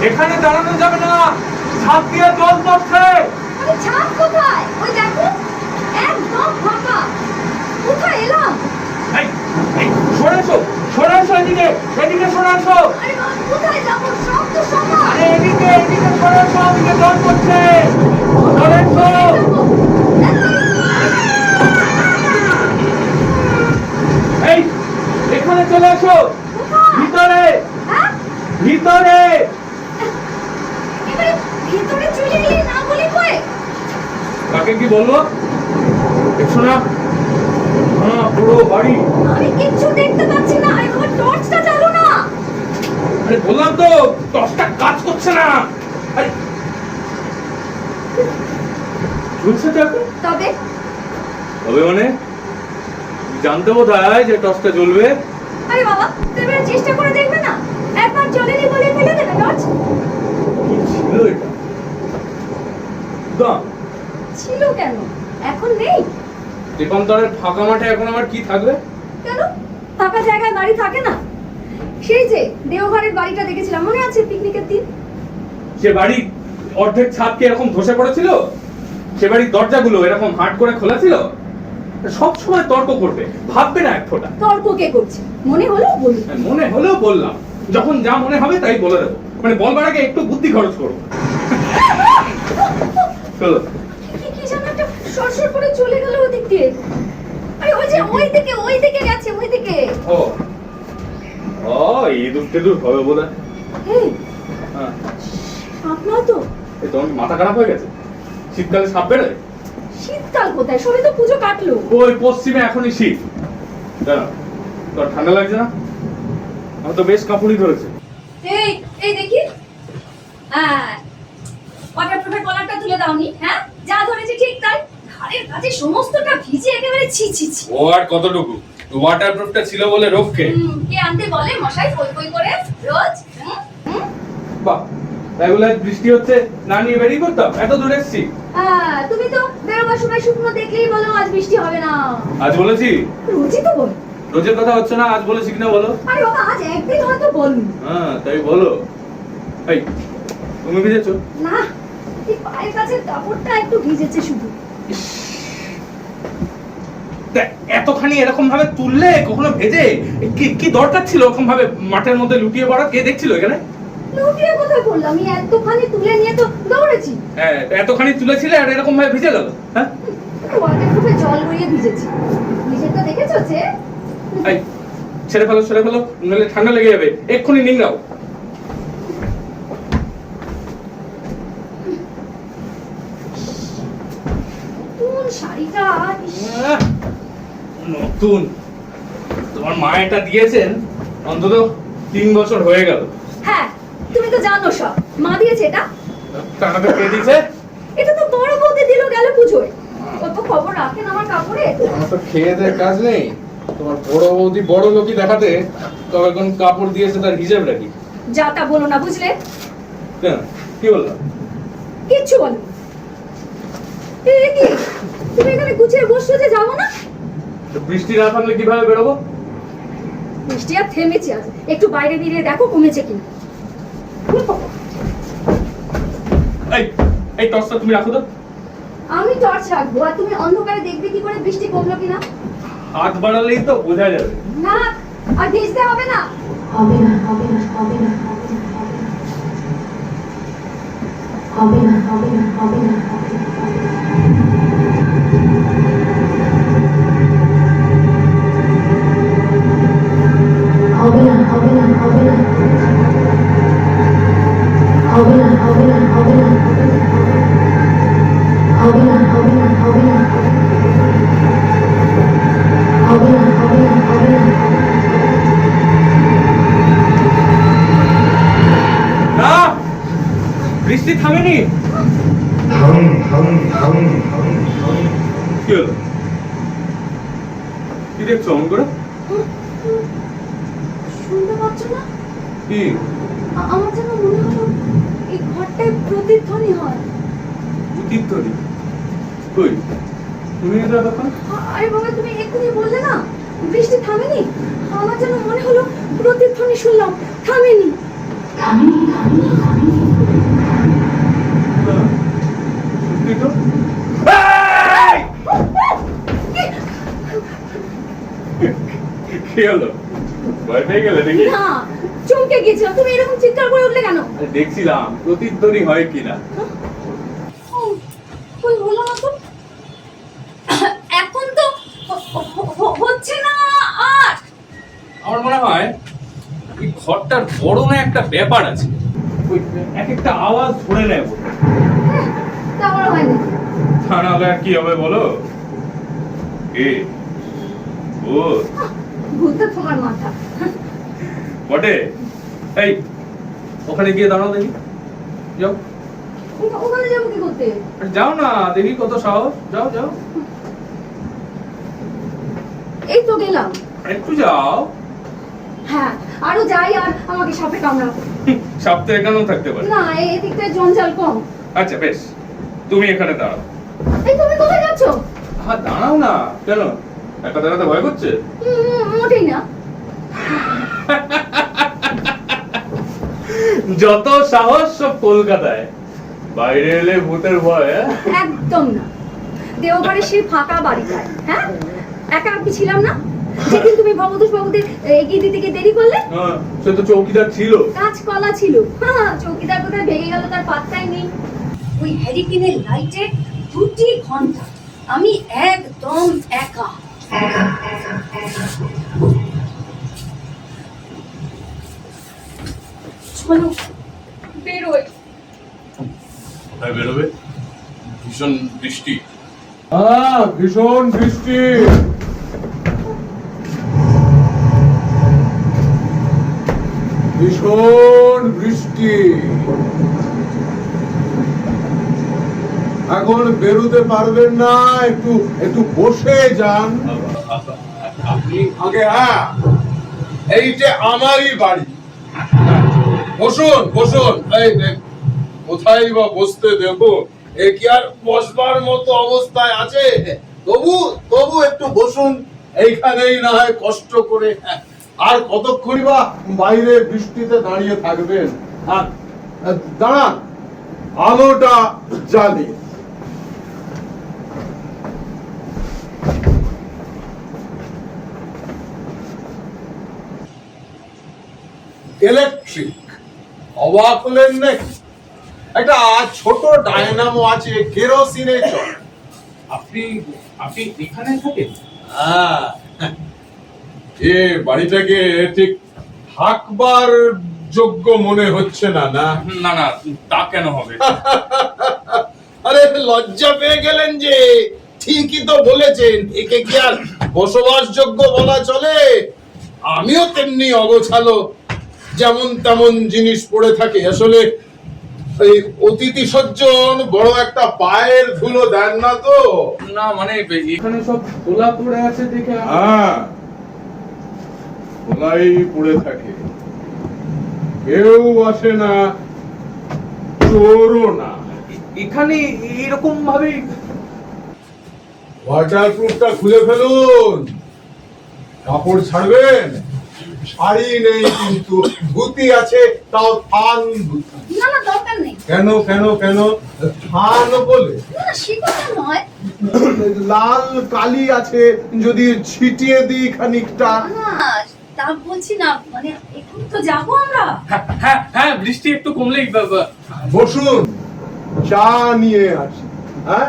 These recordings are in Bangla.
এখানে দাঁড়ানো যাবে না, ছাদ দিয়ে জল পড়ছে। আরে ছাদ কোথায়? ওই দেখো, একদম ফাঁকা। কোথায় এলাম? এই এই সরে এসো, সরে এসো, এদিকে এদিকে সরে এসো। আরে বাবা, কোথায় যাবো? সব তো সমান। আরে এদিকে এদিকে সরে এসো, এদিকে জল পড়ছে, সরে এসো। এই এখানে চলে এসো, ভিতরে ভিতরে। এবারে ভিতরে চলে গেলে না বলে কয়? কাকে কি বলবো দেখছো না? হ্যাঁ, পুরো বাড়ি। আমি কিচ্ছু দেখতে পাচ্ছি না। আরে বাবা, টর্চটা চালো না। আরে বললাম তো টর্চটা কাজ করছে না। আরে ঝুলছে তো এখন। তবে তবে মানে জানতে বোধহয় যে টর্চটা জ্বলবে। আরে বাবা, তুমি চেষ্টা করে দেখবে না? একবার জ্বলেনি বলে ফেলে দেবে টর্চ। কি ছিল এটা? দাম ছিল কেন? এখন নেই দীপান্তরের ফাঁকা মাঠে এখন আমার কি থাকবে? কেন? ফাঁকা জায়গায় বাড়ি থাকে না? সেই যে দেওঘরের বাড়িটা দেখেছিলাম, মনে আছে পিকনিকের দিন? সে বাড়ি অর্ধেক ছাদ কি এরকম ধসে পড়েছিল? সে বাড়ির দরজাগুলো এরকম হাট করে খোলা ছিল? সব সময় তর্ক করবে, ভাববে না এক ফোঁটা। তর্ক কে করছে? মনে হলো বলি। মনে হলেও বললাম, যখন যা মনে হবে তাই বলে দেবো। মানে বলবার আগে একটু বুদ্ধি খরচ করবো। চলো। কি যেন একটা সরসর করে চলে গেল ওদিক দিয়ে। আরে ওই যে ওই দিকে গেছে, ওই দিকে। ও ও, ইঁদুর টেদুর হবে বোধহয়। এই হ্যাঁ, সাপ নয় তো? এই তোমার কি মাথা খারাপ হয়ে গেছে? শীতকালে সাপ বেরোয়? শীতকাল কোথায়? সবে তো পুজো কাটলো। ওই পশ্চিমে এখনই শীত। দাঁড়া, তোর ঠান্ডা লাগছে না? আমার তো বেশ কাঁপুনি ধরেছে। এই এই দেখি, ওয়াটারপ্রুফের কলারটা তুলে দাওনি? হ্যাঁ, যা ধরেছে ঠিক তাই। ঘাড়ের কাছে সমস্তটা ভিজে একেবারে ছি ছি ছি। ও আর কতটুকু? ওয়াটারপ্রুফটা ছিল বলে রক্ষে। কে আনতে বলে মশাই কই কই করে রোজ? বাহ, তাই বলে আজ বৃষ্টি হচ্ছে না নিয়ে বেরিয়ে পড়তাম? এত দূর এসেছি। তুমি তো বেরোবার সময় শুকনো দেখলেই বলো আজ বৃষ্টি হবে না। আজ বলেছি? রোজই তো বল। রোজের কথা হচ্ছে না, আজ বলেছি কিনা বলো? আরে বাবা, আজ একদিন হয়তো বলুন। হ্যাঁ, তাই বলো। এই তুমি ভিজেছো? না, এই পায়ের কাছে কাপড়টা একটু ভিজেছে শুধু। এতখানি এরকম ভাবে তুললে কখনো ভেজে? কি দরকার ছিল এরকম ভাবে মাঠের মধ্যে লুটিয়ে পড়া? কে দেখছিল এখানে? লুটিয়ে কোথায় পড়লাম? আমি এতখানি তুলে নিয়ে তো দৌড়েছি। হ্যাঁ, এতখানি তুলেছিলে আর এরকম ভাবে ভিজে গেল? হ্যাঁ, ওয়াটারপ্রুফে জল গড়িয়ে ভিজেছি। নিজে তো দেখেছো যে। এই ছেড়ে ফেলো, নইলে ঠান্ডা লেগে যাবে। এক্ষুনি নিংড়াও। কোন শাড়িটা? নতুন। তোমার মা এটা দিয়েছেন অন্তত 3 বছর হয়ে গেল। হ্যাঁ, তুমি তো জানো সব। মা দিয়েছে এটা। টাকাটা কে দিয়েছে? এটা তো বড় বৌদি দিল গেল পুজোয়। কত খবর রাখেন আমার কাপড়ে। আমার তো খেয়ে দেয় কাজ নেই। তোমার বড় বৌদি বড় লোকই দেখাতে তবে কোন কাপড় দিয়েছে তার হিসাব রাখি। যা তা বলো না, বুঝলে? কেন, কি বললাম? কিচ্ছু বলো। এই কি, তুমি এখানে গুছিয়ে বসছো যে, যাবো না? বৃষ্টি না থামলে কিভাবে বেরোবো? বৃষ্টি আর থেমেছে আজ। একটু বাইরে বেরিয়ে দেখো কমেছে কিনা। এই টর্চটা তুমি রাখো তো। আমি টর্চ রাখবো আর তুমি অন্ধকারে দেখবে কি করে বৃষ্টি কমলো কিনা? হাত বাড়ালেই তো বোঝা যাবে। না, আর ভিজতে হবে না। হবে না, হবে না, হবে না, হবে না, হবে না, হবে না, হবে না, হবে না। না, বৃষ্টি থামেনি। কি হলো? কি দেখছো অমন করে? শুনতে পাচ্ছ না? কি? আমার যেন মনে হলো এই ঘরটায় প্রতিধ্বনি হয়। প্রতিধ্বনি? কই? তুমি এটা তখন? আরে বাবা, তুমি এক্ষুনি বললে না বৃষ্টি থামেনি, আমার যেন মনে হলো প্রতিধ্বনি শুনলাম, থামেনি। সত্যি তো? কি হলো? ভয় পেয়ে গেলে নাকি? না, চমকে গেছিলাম। তুমি এরকম চিৎকার করে উঠলে কেন? আরে দেখছিলাম প্রতিধ্বনি হয় কিনা। কই হলো না তো, এখন তো হচ্ছে না আর। আমার মনে হয় এই ঘরটার বড় না একটা ব্যাপার আছে, ওই এক একটা আওয়াজ ধরে নেয় বলে। তা আমার হয়নি। তা না হলে আর কি হবে বলো? এ ও ভূতে তোমার মাথা। বটে। এই ওখানে গিয়ে দাঁড়াও দেখি, যাও। ওখানে যাবো কি করতে? আরে যাও না, দেখি কত সাহস। যাও যাও, এই তো গেলাম। একটু যাও। হ্যাঁ, আরো যাই আর আমাকে সাপে কামড়াবো। সাপ তো এখানেও থাকতে পারে। না, এদিকটায় জঞ্জাল কম। আচ্ছা বেশ, তুমি এখানে দাঁড়াও। এই তুমি কোথায় যাচ্ছ? হ্যাঁ দাঁড়াও না, কেন একা দাঁড়াতে ভয় করছে? মোটেই না। যত সাহস সব কলকাতায়, বাইরে এলে ভূতের ভয়। একদম না। দেওঘরের সেই ফাঁকা বাড়িটায়, হ্যাঁ, একা আমি ছিলাম না যেদিন তুমি ভবতোষ বাবুদের এগিয়ে দিতে গিয়ে দেরি করলে। সে তো চৌকিদার ছিল। কাঁচকলা ছিল। হ্যাঁ, চৌকিদার কোথায় ভেঙে গেল তার পাত্তাই নেই। ওই হ্যারিকেনের লাইটে 2টি ঘন্টা আমি একদম একা। চলো বেরোই। কোথায় বেরোবে? ভীষণ বৃষ্টি। ভীষণ বৃষ্টি। ভীষণ বৃষ্টি। এখন বেরোতে পারবেন না, একটু একটু বসে যান। আপনি আগে হ্যাঁ, এইটা আমারই বাড়ি। বসুন বসুন। এই দেখ, কোথায় বা বসতে দেবো? এ কি আর বসবার মতো অবস্থায় আছে? তবু তবু একটু বসুন এইখানেই, না হয় কষ্ট করে। আর কতক্ষণ বা বাইরে বৃষ্টিতে দাঁড়িয়ে থাকবেন? দাঁড়ান, আলোটা জ্বালিয়ে। ইলেকট্রিক, অবাক হলেন নাকি? একটা ছোট ডায়নামো আছে, কেরোসিনে চলে। আপনি আপনি এখানে থাকেন? হ্যাঁ, এ বাড়িটাকে ঠিক থাকবার যোগ্য মনে হচ্ছে না, না? না না, তা কেন হবে? আরে লজ্জা পেয়ে গেলেন যে? ঠিকই তো বলেছেন, একে কি আর বসবাসযোগ্য বলা চলে? আমিও তেমনি অগোছালো, যেমন তেমন জিনিস পড়ে থাকে। আসলে এই অতিথি সজ্জন বড় একটা পায়ের ধুলো দেন না তো। না মানে এখানে সব খোলা পড়ে আছে দেখে হ্যাঁ, খোলাই পড়ে থাকে, কেউ আসে না, চোরও না। এখানে এরকম ভাবে। ওয়াটারপ্রুফটা খুলে ফেলুন। কাপড় ছাড়বেন? শাড়ি নেই কিন্তু ধুতি আছে, তাও থান ধুতি। না না, দরকার নেই। কেন কেন কেন? থান বলে না না, সে কথা নয়। লাল কালি আছে, যদি ছিটিয়ে দিই খানিকটা। না, তা বলছি না, মানে এখন তো যাবো আমরা। হ্যাঁ হ্যাঁ, বৃষ্টি একটু কমলেই বসুন, চা নিয়ে আসি। হ্যাঁ,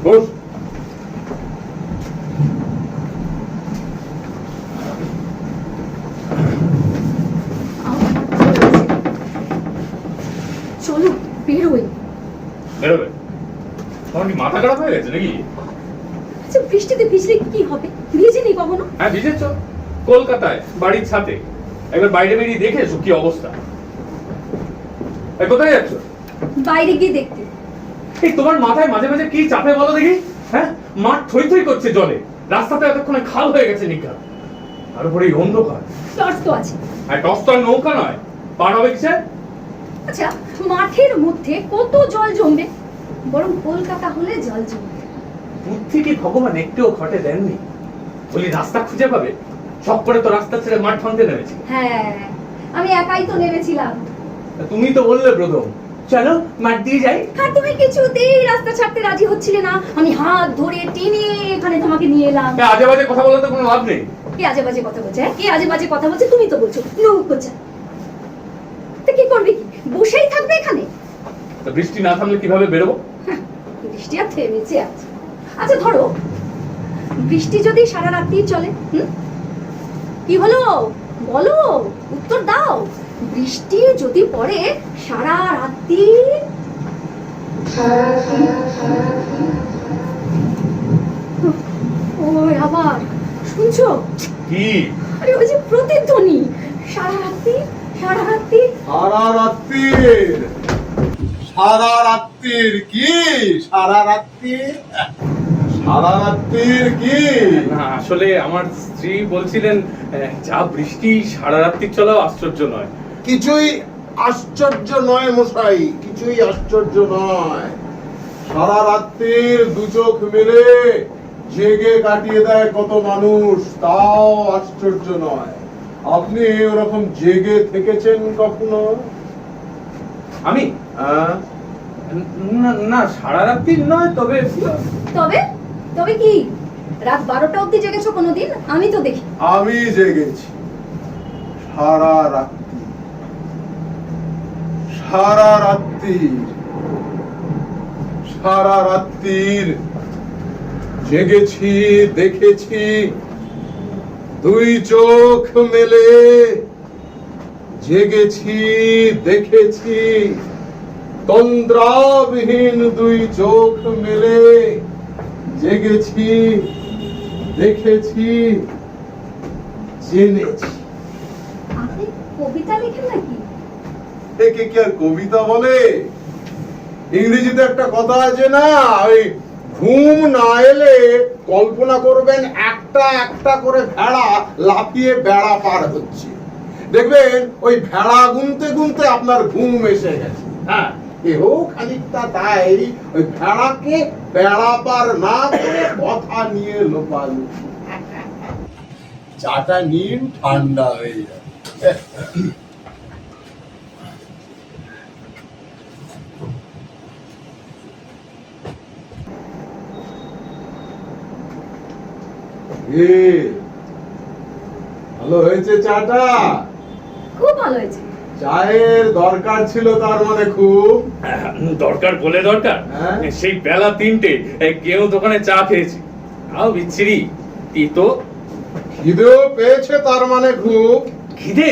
বস। চলো বেরোই। বেরোবে? তোমার কি মাথা খারাপ হয়ে গেছে নাকি? আচ্ছা, বৃষ্টিতে ভিজলে কি হবে? ভিজে নি কখনো? হ্যাঁ ভিজেছ কলকাতায় বাড়ির ছাদে, একবার বাইরে বেরিয়ে দেখে এসো কি অবস্থা। এই কোথায় যাচ্ছ? বাইরে গিয়ে দেখতে। এই তোমার মাথায় মাঝে মাঝে কি চাপে বলো দেখি? হ্যাঁ, মাঠ থই থই করছে জলে, রাস্তাটা এতক্ষণে খাল হয়ে গেছে নিকা, আর উপরে এই অন্ধকার। টর্চ তো আছে। আর টস তো আর নৌকা নয়, পার হবে কিসে? আচ্ছা, মাঠের মধ্যে কত জল জমবে, বরং কলকাতা হলে জল জমবে। বুদ্ধি কি ভগবান একটুও ঘটে দেননি? বলি রাস্তা খুঁজে পাবে, সব করে তো রাস্তা ছেড়ে মাঠ ভাঙতে নেমেছি। হ্যাঁ, আমি একাই তো নেমেছিলাম। তুমি তো বললে প্রথম চলো মাঠ দিয়ে যাই। আর তুমি কিছুতেই রাস্তা ছাড়তে রাজি হচ্ছিলে না, আমি হাত ধরে টেনে এখানে তোমাকে নিয়ে এলাম। আজে বাজে কথা বলে তো কোনো লাভ নেই। কে আজে বাজে কথা বলছে? কে আজে বাজে কথা বলছে? তুমি তো বলছো লোক করছে। তো কি করবে? কি বসেই থাকবে এখানে? তো বৃষ্টি না থামলে কিভাবে বেরোবো? বৃষ্টি আর থেমেছে আছে। আচ্ছা ধরো, বৃষ্টি যদি সারা রাত্রি চলে, কি হলো বলো, উত্তর দাও। বৃষ্টি যদি পড়ে সারা রাত্রি, ওই আবার শুনছো? কি? আরে ওই যে প্রতিধ্বনি, সারা রাত্রি সারা রাত্রি। সারা রাত্রির কি? সারা রাত্রির কি? না আসলে আমার স্ত্রী বলছিলেন যা বৃষ্টি সারা রাত্রি চলাও আশ্চর্য নয়। কিছুই আশ্চর্য নয় মশাই, কিছুই আশ্চর্য নয়। সারা রাত্রির দু চোখ মেলে জেগে কাটিয়ে দেয় কত মানুষ, তাও আশ্চর্য নয়। আপনি ওরকম জেগে থেকেছেন কখনো? আমি না সারা রাত্রি নয়, তবে তবে তবে কি রাত 12টা অবধি জেগেছো কোনোদিন? আমি তো দেখি। আমি জেগেছি সারা রাত্রি, সারা রাত্রির জেগেছি, দেখেছি দুই চোখ মেলে, জেগেছি দেখেছি তন্দ্রাবিহীন দুই চোখ মেলে, জেগেছি দেখেছি জেনেছি। আপনি কবিতা লেখেন নাকি? একে কি আর কবিতা বলে? ইংরেজিতে একটা কথা আছে না, ওই ঘুম না এলে কল্পনা করবেন একটা একটা করে ভেড়া লাফিয়ে বেড়া পার হচ্ছে, দেখবেন ওই ভেড়া গুনতে গুনতে আপনার ঘুম এসে গেছে। হ্যাঁ, এও খানিকটা তাই, ওই ভেড়াকে বেড়া পার না করে কথা নিয়ে লোপালুপি। চাটা নিন, ঠান্ডা হয়ে যাবে। ভালো হয়েছে চাটা? খুব ভালো হয়েছে। চায়ের দরকার ছিল তার মানে খুব? দরকার বলে দরকার, হ্যাঁ? সেই বেলা 3টে কেউ দোকানে চা খেয়েছি, তাও বিচ্ছিরি তো। খিদেও পেয়েছে তার মানে খুব? খিদে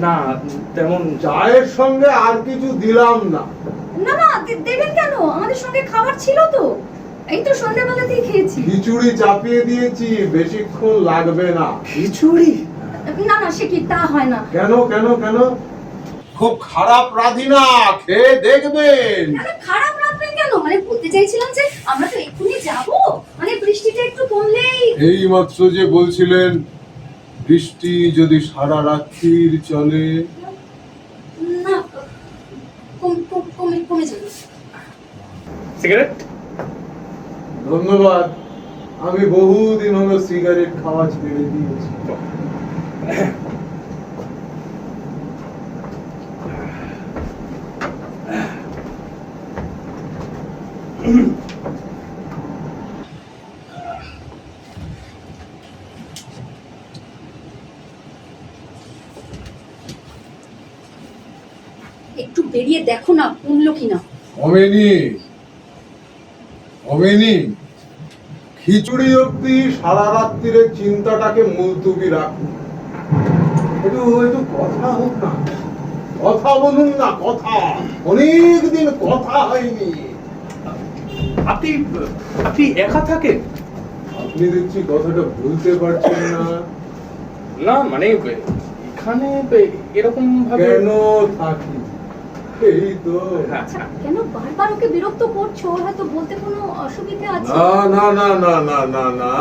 না তেমন। চায়ের সঙ্গে আর কিছু দিলাম না? না না, দেবেন কেন? আমাদের সঙ্গে খাবার ছিল তো, এই তো সন্ধ্যাবেলাতেই খেয়েছি। খিচুড়ি চাপিয়ে দিয়েছি, বেশিক্ষণ লাগবে না। খিচুড়ি? না না, সে কি, তা হয় না। কেন কেন কেন? খুব খারাপ রাধি না, খেয়ে দেখবেন। আরে খারাপ রাখবেন কেন? মানে বলতে চাইছিলাম যে আমরা তো এক্ষুনি যাব, মানে বৃষ্টিটা একটু কমলেই। এই মাত্র যে বলছিলেন বৃষ্টি যদি সারা রাত্রির চলে। না, কমে যাবে। সিগারেট? ধন্যবাদ, আমি বহুদিন হলো সিগারেট খাওয়া ছেড়ে দিয়েছি। একটু বেরিয়ে দেখো না কমলো কিনা। কমেনি। খিচুড়ি অব্দি সারা রাত্রির চিন্তাটাকে মুলতুবি রাখুন। একটু কথা হোক না, কথা বলুন না, কথা। অনেকদিন কথা হয়নি। আপনি একা থাকেন? আপনি দেখছি কথাটা বলতে পারছেন না। না মানে এখানে এরকম ভাবে কেন থাকি এই তো। আচ্ছা কেন বারবার ওকে বিরক্ত করছো? ওর হয়তো বলতে কোনো অসুবিধা আছে। না না না না না না না,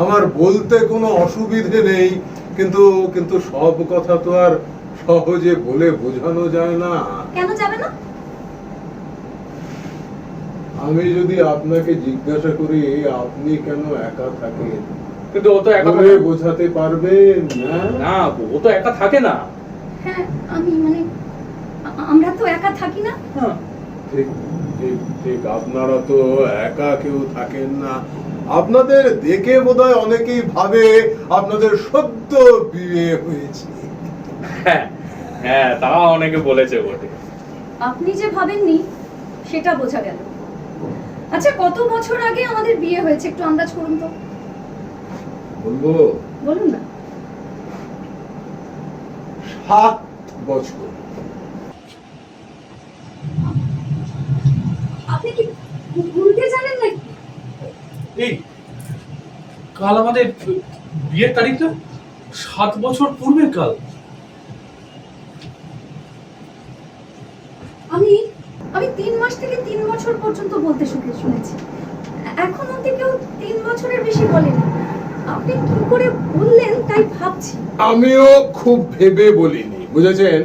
আমার বলতে কোনো অসুবিধে নেই, কিন্তু কিন্তু সব কথা তো আর সহজে বলে বোঝানো যায় না। কেন যাবে না? আমি যদি আপনাকে জিজ্ঞাসা করি আপনি কেন একা থাকেন, কিন্তু ও তো একা বলে থাকে বোঝাতে পারবেন না? না, ও তো একা থাকে না। হ্যাঁ আমি মানে আমরা তো একা থাকি না। হ্যাঁ ঠিক ঠিক ঠিক, আপনারা তো একা কেউ থাকেন না। আপনাদের দেখে বোধহয় অনেকেই ভাবে আপনাদের সদ্য বিয়ে হয়েছে। হ্যাঁ হ্যাঁ, তা অনেকে বলেছে বটে। আপনি যে ভাবেননি সেটা বোঝা গেল। আচ্ছা কত বছর আগে আমাদের বিয়ে হয়েছে একটু আন্দাজ করুন তো। বলবো? বলুন না। 7 বছর। আপনি কি ভুলতে জানেন নাকি? এই কাল আমাদের বিয়ের তারিখটা 7 বছর পূর্বের কাল। আমি আমি 3 মাস থেকে 3 বছর পর্যন্ত বলতে শুনেছি। এখন অবধি কেউ 3 বছরের বেশি বলেনি। আপনি কি করে বললেন তাই ভাবছি। আমিও খুব ভেবে বলিনি, বুঝেছেন?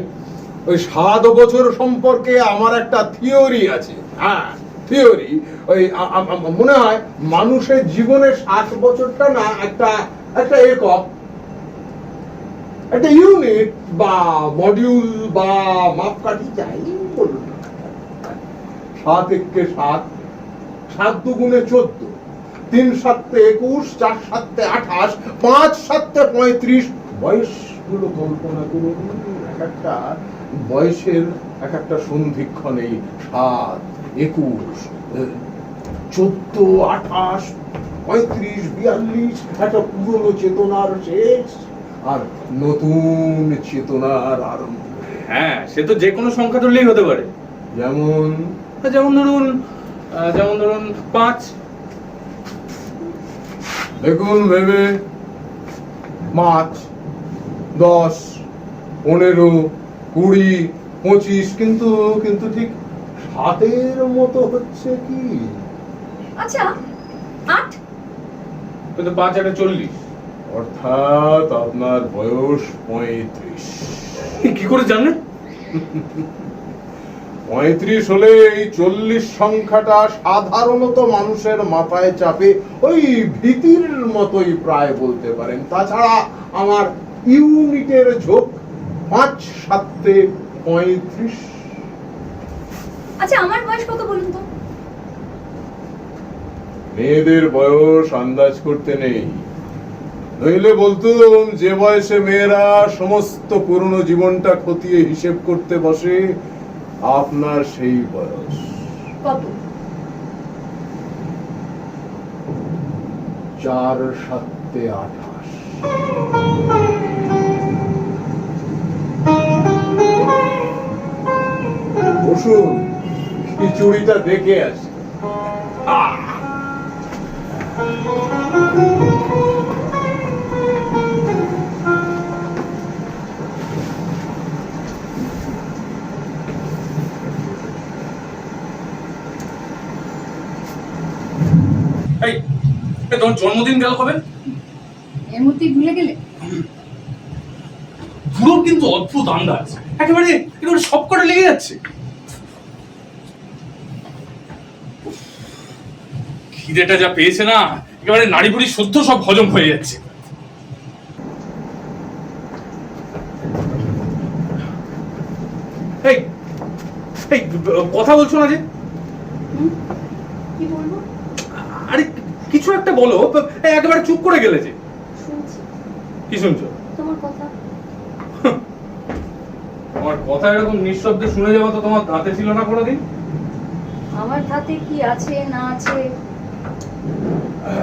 ওই 7 বছর সম্পর্কে আমার একটা থিওরি আছে। হ্যাঁ থিওরি, ওই মনে হয় মানুষের জীবনে 7 বছরটা না একটা একটা একক, একটা ইউনিট বা মডিউল বা মাপকাঠি চাই বলুন। 7 একে 7, 7 দুগুণে 14, 3 সাতে 21, 4 সাতে 28, 5 সাতে 35। বয়সগুলো কল্পনা করুন, এক একটা বয়সের এক একটা সন্ধিক্ষণ। এই 7, 21, 14, 28, 35, 42 একটা পুরনো চেতনার শেষ আর নতুন চেতনার আরম্ভ। হ্যাঁ সে তো যে কোনো সংখ্যা ধরলেই হতে পারে। যেমন যেমন ধরুন 5। দেখুন ভেবে, 5, 10, 15, 20, 25, কিন্তু কিন্তু ঠিক 7-এর মতো হচ্ছে কি? আচ্ছা 8। কিন্তু 5 আর 40। অর্থাৎ আপনার বয়স 35। কি করে জানলেন? 35 হলে এই 40 সংখ্যাটা সাধারণত মানুষের মাথায় চাপে ওই ভীতির মতোই প্রায় বলতে পারেন। তাছাড়া আমার ইউনিটের ঝোঁক 5 সাতে 35। আচ্ছা আমার বয়স কত বলুন তো? মেয়েদের বয়স আন্দাজ করতে নেই, নইলে বলতুম যে বয়সে মেয়েরা সমস্ত পুরনো জীবনটা খতিয়ে হিসেব করতে বসে আপনার সেই বয়স। কত? 4 সাতে 28। বসুন, খিচুড়িটা দেখে আসি। এই তোমার জন্মদিন গেল কবে? এর মধ্যেই ভুলে গেলে? পুরো কিন্তু অদ্ভুত আন্দাজ, একেবারে সব করে লেগে যাচ্ছে। খিদেটা যা পেয়েছে না, একেবারে নাড়ি বুড়ি সদ্য সব হজম হয়ে যাচ্ছে। এই এই কথা বলছো না যে? কি বলবো? আরে কিছু একটা বলো, একেবারে চুপ করে গেলে যে। শুনছি কি শুনছো? তোমার কথা। আমার কথা এরকম নিঃশব্দে শুনে যাওয়া তো তোমার হাতে ছিল না কোনোদিন। আমার হাতে কি আছে না আছে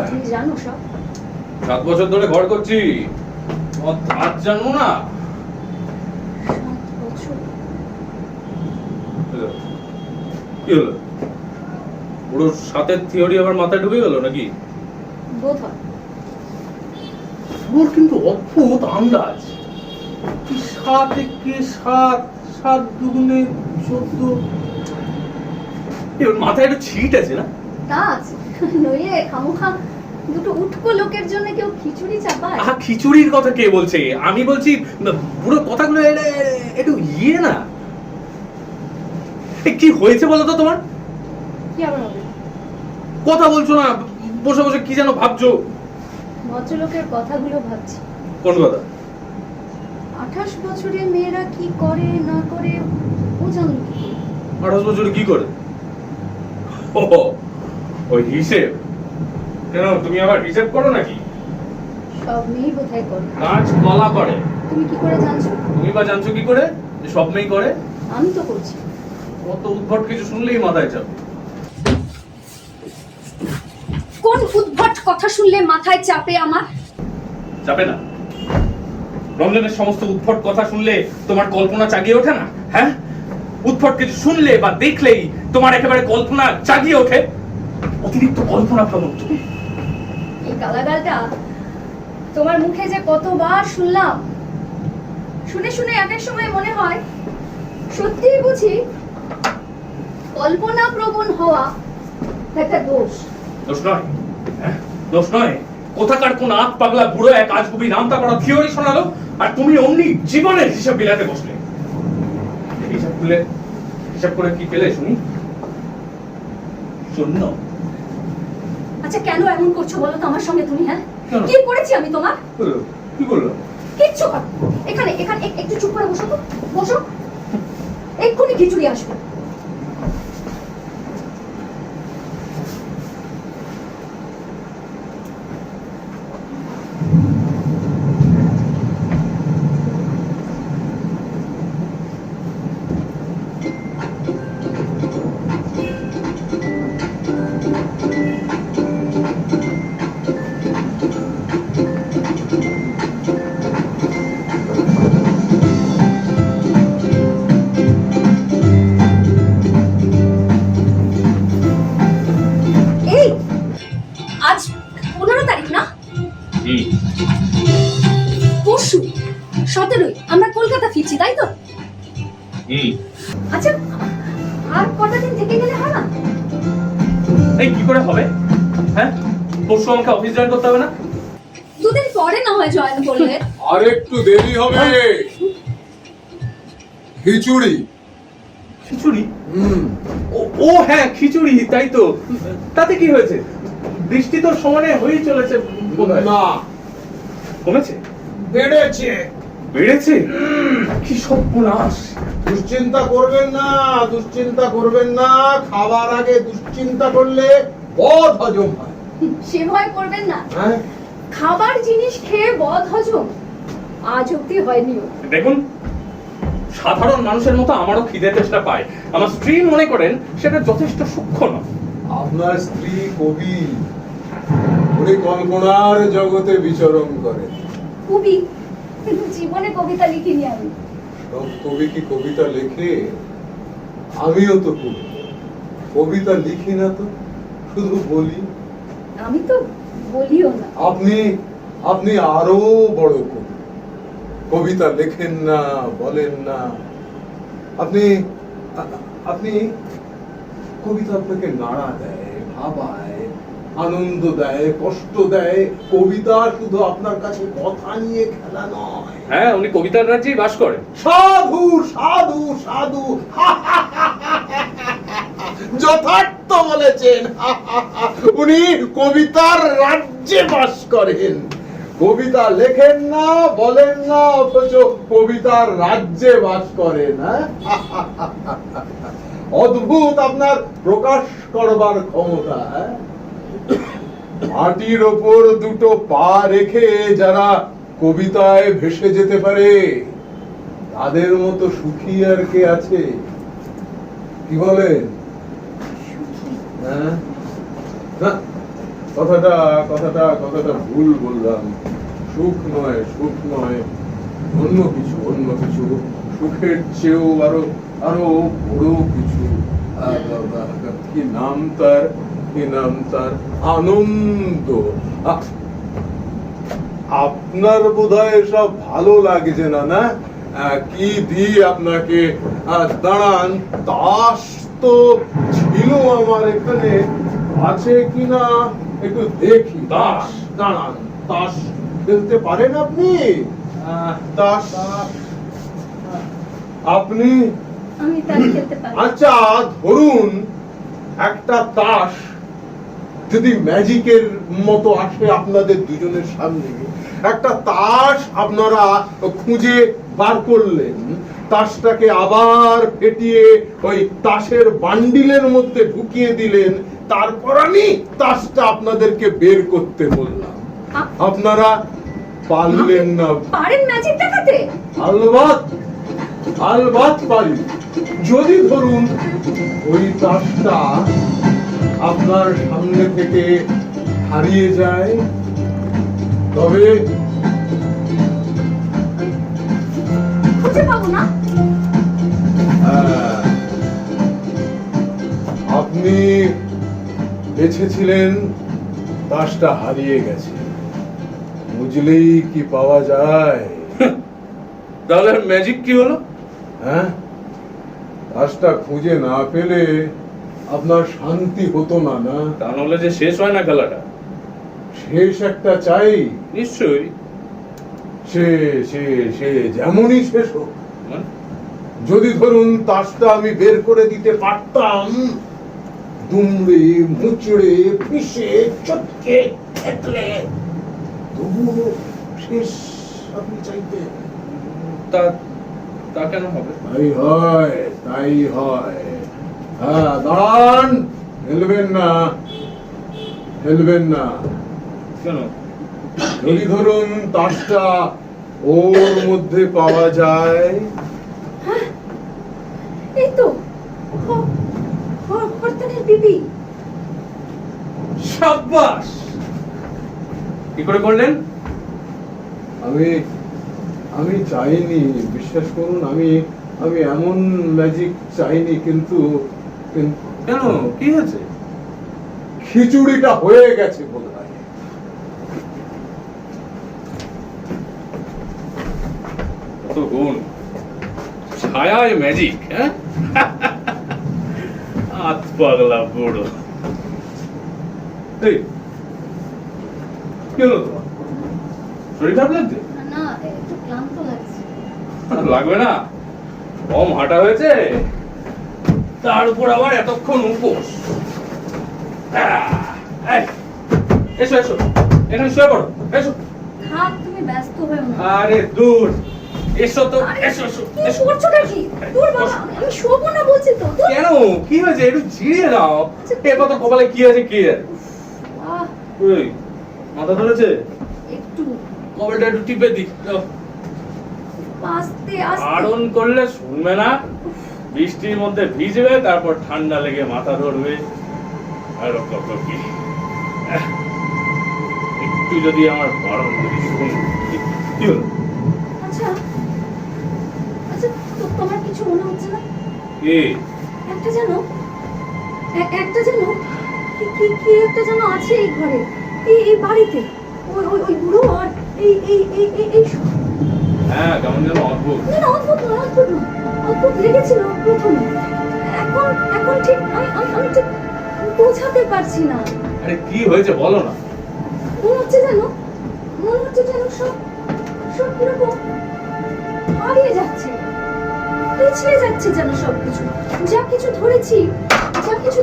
তুমি জানো সব। 7 বছর ধরে ঘর করছি, আজ জানো না? 7 বছর? কি হলো? পুরো 7-এর থিওরি আবার মাথায় ঢুকে গেল নাকি? বোধ হয়। ওর কিন্তু অদ্ভুত আন্দাজ। কি 7 একে 7, 7 দুগুণে 14। এর মাথায় একটা ছিট আছে না? তা আছে, নইলে খামোখা দুটো উটকো লোকের জন্য কেউ খিচুড়ি চাপায়? আহা, খিচুড়ির কথা কে বলছে? আমি বলছি পুরো কথাগুলো একটু ইয়ে না। কি হয়েছে বলো তো তোমার? কি আবার হবে? কথা বলছো না, বসে বসে কি যেন ভাবছো। ভদ্রলোকের কথাগুলো ভাবছি। কোন কথা? 28 বছরের মেয়েরা কি করে না করে ও জানো কি? 28 বছরে কি করে? ও, ওই হিসেব। কেন তুমি আবার হিসেব করো নাকি? সব মেয়েই বোধহয় করে। কাজ কলা করে। তুমি কি করে জানছো? তুমি বা জানছো কি করে যে সব মেয়েই করে? আমি তো করছি। কত উদ্ভট কিছু শুনলেই মাথায় চাপ। কোন উদ্ভট কথা শুনলে মাথায় চাপে আমার? চাপে না? রমজানের সমস্ত উদ্ভট কথা শুনলে তোমার কল্পনা জাগিয়ে ওঠে না? হ্যাঁ, উদ্ভট কিছু শুনলে বা দেখলেই তোমার একেবারে কল্পনা জাগিয়ে ওঠে। অতিরিক্ত কল্পনা প্রবণ তুমি। এই গালাগালটা তোমার মুখে যে কতবার শুনলাম, শুনে শুনে এক এক সময় মনে হয় সত্যিই বুঝি কল্পনা প্রবণ হওয়া একটা দোষ। দোষ নয়, হ্যাঁ দোষ নয়। কোথাকার কোন আত পাগলা বুড়ো এক আজগুবি নামতা করা থিওরি শোনালো, আর তুমি অমনি জীবনের হিসাব বিলাতে বসলে। হিসাব করে কি পেলে শুনি? শূন্য। আচ্ছা কেন এমন করছো বলো তো আমার সঙ্গে তুমি? হ্যাঁ, কেন? কি করেছি আমি তোমার? কি বললো? কিচ্ছু কর। এখানে এখানে একটু চুপ করে বসো তো, বসো। এক্ষুনি খিচুড়ি আসবে। এই আজ 15 তারিখ না? পরশু 17ই আমরা কলকাতা ফিরছি, তাই তো? আচ্ছা আর কটা দিন থেকে গেলে হয় না? এই কি করে হবে? হ্যাঁ, পরশু আমাকে অফিস জয়েন করতে হবে না? দুদিন পরে না হয় জয়েন করলে। আর একটু দেরি হবে। খিচুড়ি। খিচুড়ি? ও হ্যাঁ, খিচুড়ি, তাই তো। তাতে কি হয়েছে? বৃষ্টি তো সমানে হয়েই চলেছে বোধহয়। না, কমেছে? বেড়েছে। বেড়েছে? কি সর্বনাশ! দুশ্চিন্তা করবেন না, দুশ্চিন্তা করবেন না। খাবার আগে দুশ্চিন্তা করলে বদ হজম হয়। সে ভয় করবেন না। হ্যাঁ, খাবার জিনিস খেয়ে বদ হজম আজ অব্দি হয়নিও। দেখুন, সাধারণ মানুষের মতো আমারও খিদে তেষ্টা পায়। আমার স্ত্রী মনে করেন সেটা যথেষ্ট সূক্ষ্ম নয়। আপনার স্ত্রী কবি, উনি কল্পনার জগতে বিচরণ করেন। কবি? কিন্তু জীবনে কবিতা লিখিনি আমি। সব কবি কি কবিতা লেখে? আমিও তো কবি, কবিতা লিখি না তো, শুধু বলি। আমি তো বলিও না। আপনি আপনি আরো বড় কবি, কবিতা লেখেন না, বলেন না। আপনি আপনি কবিতা আপনাকে নাড়া দেয়, ভাবায়, আনন্দ দেয়, কষ্ট দেয়। কবিতা শুধু আপনার কাছে কথা নিয়ে খেলা নয়। হ্যাঁ, উনি কবিতার রাজ্যেই বাস করেন। সাধু সাধু সাধু, যথার্থ বলেছেন। উনি কবিতার রাজ্যে বাস করেন। কবিতা লেখেন না, বলেন না, অথচ কবিতার রাজ্যে বাস করেন। অদ্ভুত আপনার প্রকাশ করবার ক্ষমতা। মাটির ওপর দুটো পা রেখে যারা কবিতায় ভেসে যেতে পারে, তাদের মতো সুখী আর কে আছে? কি বলেন? হ্যাঁ, না, কথাটা কথাটা কথাটা ভুল বললাম। সুখ নয়, সুখ নয়, অন্য কিছু, অন্য কিছু। সুখের চেয়েও আরো আরো বড় কিছু। কি নাম তার, কি নাম তার? আনন্দ। আপনার বোধহয় এসব ভালো লাগছে না, না? কি দি আপনাকে? দাঁড়ান, তাস তো ছিল আমার এখানে, আছে কিনা একটু দেখি। তাস? দাঁড়ান, তাস খেলতে পারেন আপনি? তাস আপনি? আমি তাস খেলতে পারি। আচ্ছা, ধরুন একটা তাস যদি ম্যাজিকের মতো আসে আপনাদের দুজনের সামনে, একটা তাস আপনারা খুঁজে বার করলেন, তাসটাকে আবার ফেটিয়ে ওই তাসের বান্ডিলের মধ্যে ঢুকিয়ে দিলেন, তারপর আমি তাসটা আপনাদেরকে বের করতে বললাম, আপনারা পারলেন না। পারেন ম্যাজিক দেখাতে? আলবাত আলবাত পারি। যদি ধরুন ওই তাসটা আপনার সামনে থেকে হারিয়ে যায়, তবে খুঁজে পাবো না? আপনি বেঁচেছিলেন, তাসটা হারিয়ে গেছে, বুঝলেই কি পাওয়া যায়? তাহলে ম্যাজিক কি হলো? হ্যাঁ, তাসটা খুঁজে না পেলে আপনার শান্তি হতো না, না? তা নাহলে যে শেষ হয় না খেলাটা। শেষ একটা চাই। নিশ্চয়ই। সে সে সে যেমনই শেষ হোক, মানে? যদি ধরুন তাসটা আমি বের করে দিতে পারতাম, দুমড়ে মুচড়ে পিষে চটকে থেতলে, তবুও শেষ আপনি চাইতেন। তা তা কেন হবে? তাই হয়, তাই হয়। হ্যাঁ, দাঁড়ান, হেলবেন না, হেলবেন না। কেন? যদি ধরুন তাসটা ওর মধ্যে পাওয়া যায়, এই তো হরতানের বিবি। সাব্বাস! কি করে করলেন? আমি চাইনি, বিশ্বাস করুন, আমি এমন ম্যাজিক চাইনি, কিন্তু কেন? কি হয়েছে? খিচুড়িটা হয়ে গেছে বোধহয়। কত গুণ, ছায়ায় ম্যাজিক। হ্যাঁ, আত পাগলা বুড়ো। এই, কি হলো তোমার? শরীর খারাপ লাগছে? না, একটু ক্লান্ত লাগছে। লাগবে না, কম হাঁটা হয়েছে, তার উপর আবার এতক্ষণ উপোস। এই, এসো এসো, এখানে শুয়ে পড়ো, এসো। থাক, তুমি ব্যস্ত হয়ে না। আরে দূর, এসো তো, আরে, এসো এসো কি এসো। করছোটা কি? দূর বাবা, আমি শোবো না বলছি তো। দূর। কেন, কি হয়েছে? একটু জিরিয়ে নাও। আচ্ছা, এ কত কপালে কি আছে কি জানে। আহ, ওই, মাথা ধরেছে? একটু কপালটা একটু টিপে দিই। দাও। আস্তে আস্তে। বারণ করলে শুনবে না, বৃষ্টির মধ্যে ভিজবে, তারপর ঠান্ডা লেগে মাথা ধরবে, আর কত কি। একটু যদি আমার বারণ যদি শুন। কি হলো? আচ্ছা আচ্ছা, তোমার কিছু মনে হচ্ছে না? কি? একটা যেন একটা যেন কি কি কি একটা যেন আছে এই ঘরে, এই বাড়িতে, ওই ওই ওই বুড়ো আর এই এই এই এই এই হ্যাঁ, কেমন যেন অদ্ভুত। না না, অদ্ভুত নয়, অদ্ভুত নয়, অদ্ভুত লেগেছিল প্রথমে, এখন এখন ঠিক আমি ঠিক বোঝাতে পারছি না। আরে কি হয়েছে বলো না। মনে হচ্ছে যেন সব সব কিরকম হারিয়ে যাচ্ছে, পিছিয়ে যাচ্ছে যেন সবকিছু, যা কিছু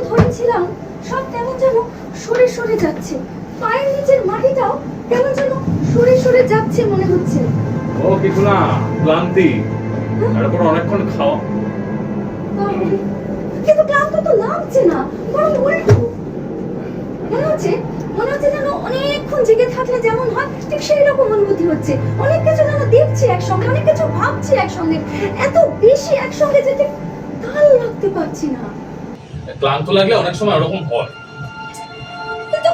ধরেছিলাম সব কেমন যেন সরে সরে যাচ্ছে, পায়ের নিচের মাটিটাও কেমন যেন সরে সরে যাচ্ছে মনে হচ্ছে। ও কিছু না, ক্লান্তি, তারপর অনেকক্ষণ খাওয়া। তাহলে কিন্তু ক্লান্ত তো লাগছে না, বরং উল্টো মনে হচ্ছে যেন অনেকক্ষণ জেগে থাকলে যেমন হয় ঠিক সেই রকম অনুভূতি হচ্ছে, অনেক কিছু যেন দেখছি একসঙ্গে, অনেক কিছু ভাবছি একসঙ্গে, এত বেশি একসঙ্গে যেতে তাল লাগতে পারছি না। ক্লান্ত লাগলে অনেক সময় ওরকম হয়। কিন্তু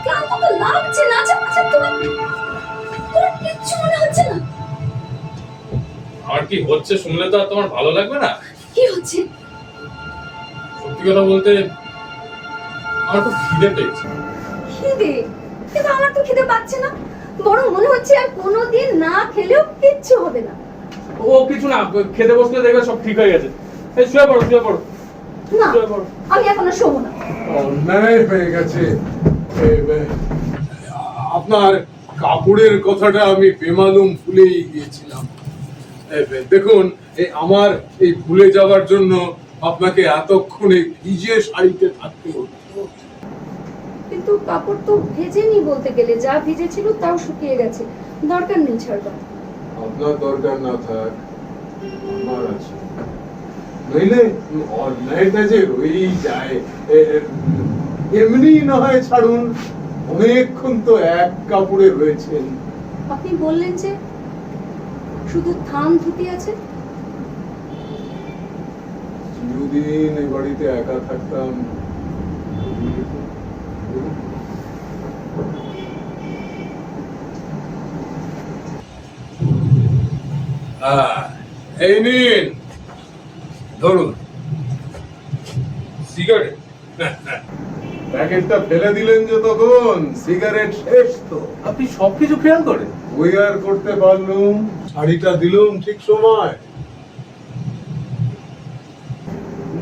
ক্লান্ত তো লাগছে না। আচ্ছা আচ্ছা, তোমার কিচ্ছু মনে হচ্ছে না? আর কি হচ্ছে শুনলে তো আর তোমার ভালো লাগবে না। কি হচ্ছে? সত্যি কথা বলতে আমার খুব খিদে পেয়েছে। খিদে? কিন্তু আমার তো খিদে পাচ্ছে না। বরং মনে হচ্ছে আর কোনোদিন না খেলেও কিচ্ছু হবে না। ও কিছু না, খেতে বসলে দেখবে সব ঠিক হয়ে গেছে। এই শুয়ে পড়ো, শুয়ে পড়ো, না, শুয়ে পড়ো। আমি এখন আর শোবো না। অন্যায় হয়ে গেছে। আপনার কাপড়ের কথাটা আমি বেমালুম ভুলেই গিয়েছিলাম। দেখুন, আমার এই ভুলে যাওয়ার জন্য আপনাকে এতক্ষণ এই ভিজে শাড়িতে থাকতে হতো। কিন্তু কাপড় তো ভেজেনি, বলতে গেলে যা ভিজেছিল তাও শুকিয়ে গেছে, দরকার নেই ছাড়বা। আপনার দরকার না থাক, আমার আছে। নইলে অন্যায়টা যে রয়েই যায়। এমনি না হয় ছাড়ুন, অনেকক্ষণ তো এক কাপড়ে রয়েছেন। আপনি বললেন যে শুধু থান ধুতি আছে। চিরদিন এ বাড়িতে একা থাকতাম, এই নিন, ধরুন সিগারেট। প্যাকেটটা ফেলে দিলেন যে তখন, সিগারেট শেষ তো। আপনি সবকিছু খেয়াল করেন। ওই আর করতে পারলুম, শাড়িটা দিলুম ঠিক সময়।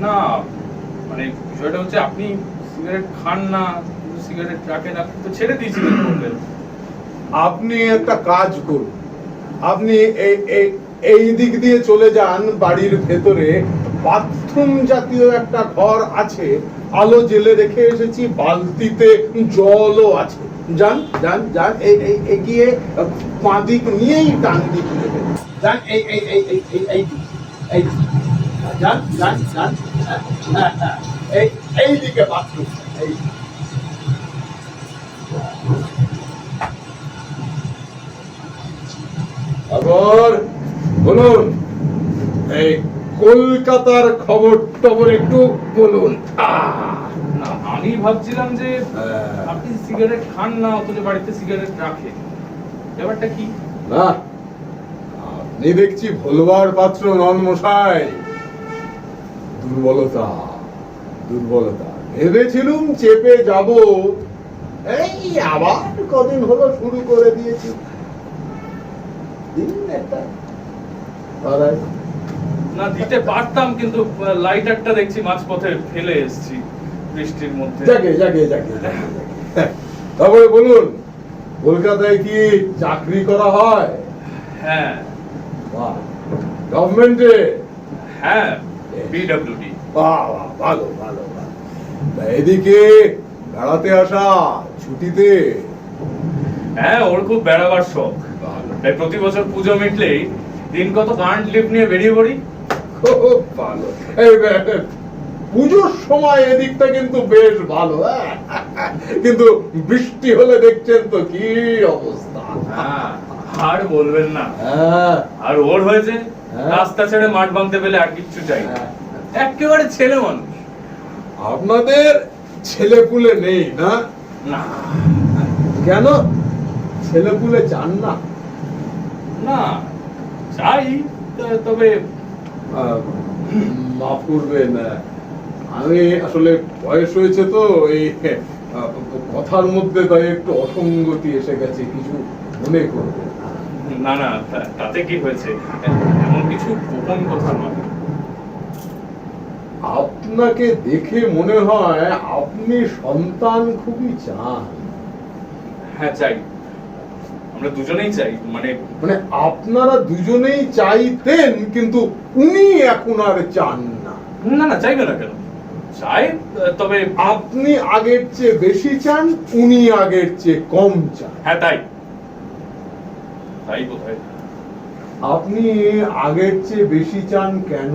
না মানে বিষয়টা হচ্ছে আপনি সিগারেট খান না, কিন্তু সিগারেট রাখেন, আপনি তো ছেড়ে দিয়েছিলেন বললেন। আপনি একটা কাজ করুন, আপনি এই দিক দিয়ে চলে যান, বাড়ির ভেতরে বাথরুম জাতীয় একটা ঘর আছে, আলো জেলে রেখে এসেছি, বালতিতে জলও আছে। যান যান যান, এগিয়ে বাঁ দিক নিয়েই ডান দিক নেবেন। যান, এই যান যান যান, এই দিকে বাথরুম। এই আবার বলুন, এই কলকাতার খবর টবর একটু বলুন। না আমি ভাবছিলাম যে আপনি সিগারেট খান না অথচ বাড়িতে সিগারেট রাখেন, ব্যাপারটা কি? না, আপনি দেখছি ভুলবার পাত্র নন মশাই। দুর্বলতা, দুর্বলতা। ভেবেছিলুম চেপে যাব, এই আবার কদিন হলো শুরু করে দিয়েছি। দিন একটা ধরাই। না দিতে পারতাম, কিন্তু লাইটারটা দেখছি মাঝপথে ফেলে এসেছি বৃষ্টির মধ্যে। যাকে যাকে যাকে যাকে। তারপরে বলুন, কলকাতায় কি চাকরি করা হয়? হ্যাঁ বাহ, গভর্নমেন্টে? হ্যাঁ, বিডব্লিউডি। বাহ বাহ, ভালো ভালো ভালো। তা এদিকে বেড়াতে আসা ছুটিতে? হ্যাঁ, ওর খুব বেড়াবার শখ। ভালো, তাই প্রতি বছর পুজো মিটলেই দিন কত কারেন্ট লিভ নিয়ে বেরিয়ে পড়ি। খুব ভালো। পুজোর সময় এদিকটা কিন্তু বেশ ভালো, হ্যাঁ। কিন্তু বৃষ্টি হলে দেখছেন তো কি অবস্থা। হ্যাঁ, আর বলবেন না। হ্যাঁ, আর ওর হয়েছে হ্যাঁ। রাস্তা ছেড়ে মাঠ ভাঙতে পেলে আর কিচ্ছু চাই না। হ্যাঁ। একেবারে ছেলে মানুষ। আপনাদের ছেলেপুলে নেই না? না কেন ছেলেপুলে চান না? না চাই, তবে মাফ করবেন, আমি আসলে বয়স হয়েছে তো, এই কথার মধ্যে তাই একটু অসঙ্গতি এসে গেছে, কিছু মনে করবেন না। না না, তাতে কি হয়েছে, এমন কিছু গোপন কথা নয়। আপনাকে দেখে মনে হয় আপনি সন্তান খুবই চান। হ্যাঁ চাই, আমরা দুজনেই চাই। মানে আপনারা দুজনেই চাইতেন, কিন্তু উনি এখন আর চান না। না না, চাইবে না কেন, চাই, তবে আপনি আগের চেয়ে বেশি চান, উনি আগের চেয়ে কম চান। হ্যাঁ তাই তাই বোধহয়। আপনি আগের চেয়ে বেশি চান কেন?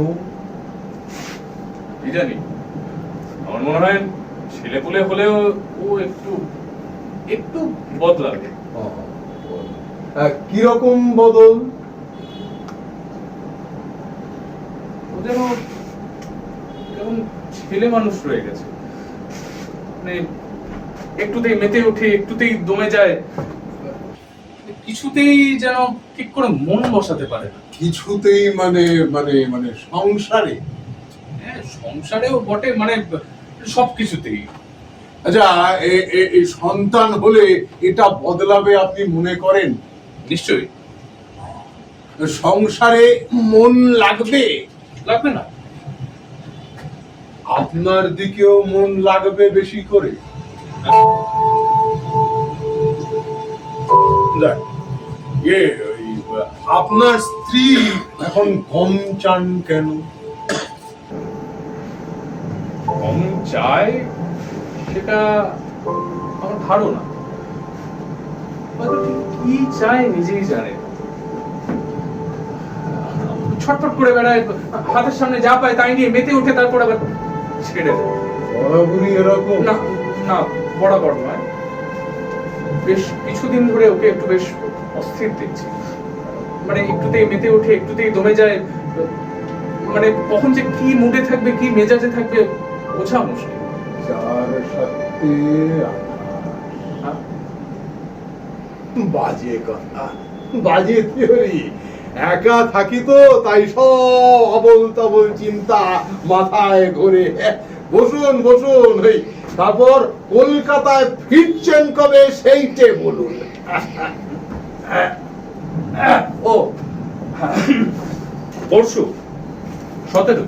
কি জানি, আমার মনে হয় ছেলেপুলে হলেও ও একটু একটু বদলাবে। কিরকম বদল? ও যেন কেমন ছেলে মানুষ রয়ে গেছে, মানে একটুতেই মেতে ওঠে, একটুতেই দমে যায়, কিছুতেই যেন ঠিক করে মন বসাতে পারে না। কিছুতেই মানে মানে মানে সংসারে? হ্যাঁ সংসারেও বটে, মানে সবকিছুতেই। আচ্ছা, এই সন্তান হলে এটা বদলাবে আপনি মনে করেন? নিশ্চয়ই সংসারে মন লাগবে? লাগবে না। আপনার দিকেও মন লাগবে বেশি করে। যাক, ওই, আপনার স্ত্রী এখন কম চান কেন? কম চায় সেটা আমার ধারণা। হয়তো ঠিক কি চায় নিজেই জানে। ছটফট করে বেড়ায়, হাতের সামনে যা পায় তাই নিয়ে মেতে উঠে, তারপর আবার ছেড়ে দেয়। বরাবরই এরকম? না না, বরাবর নয়। বেশ কিছুদিন ধরে ওকে একটু বেশ অস্থির দেখছি। মানে একটুতেই মেতে ওঠে, একটুতেই দমে যায়। মানে কখন যে কি মুডে থাকবে, কি মেজাজে থাকবে বোঝা মুশকিল। 4 7 হ্যাঁ? বাজে কথা, বাজে থিওরি। একা থাকি তো, তাই সব অবল তবল চিন্তা মাথায় ঘোরে। বসুন বসুন, এই তারপর কলকাতায় ফিরছেন কবে সেইটে বলুন। ও পরশু 17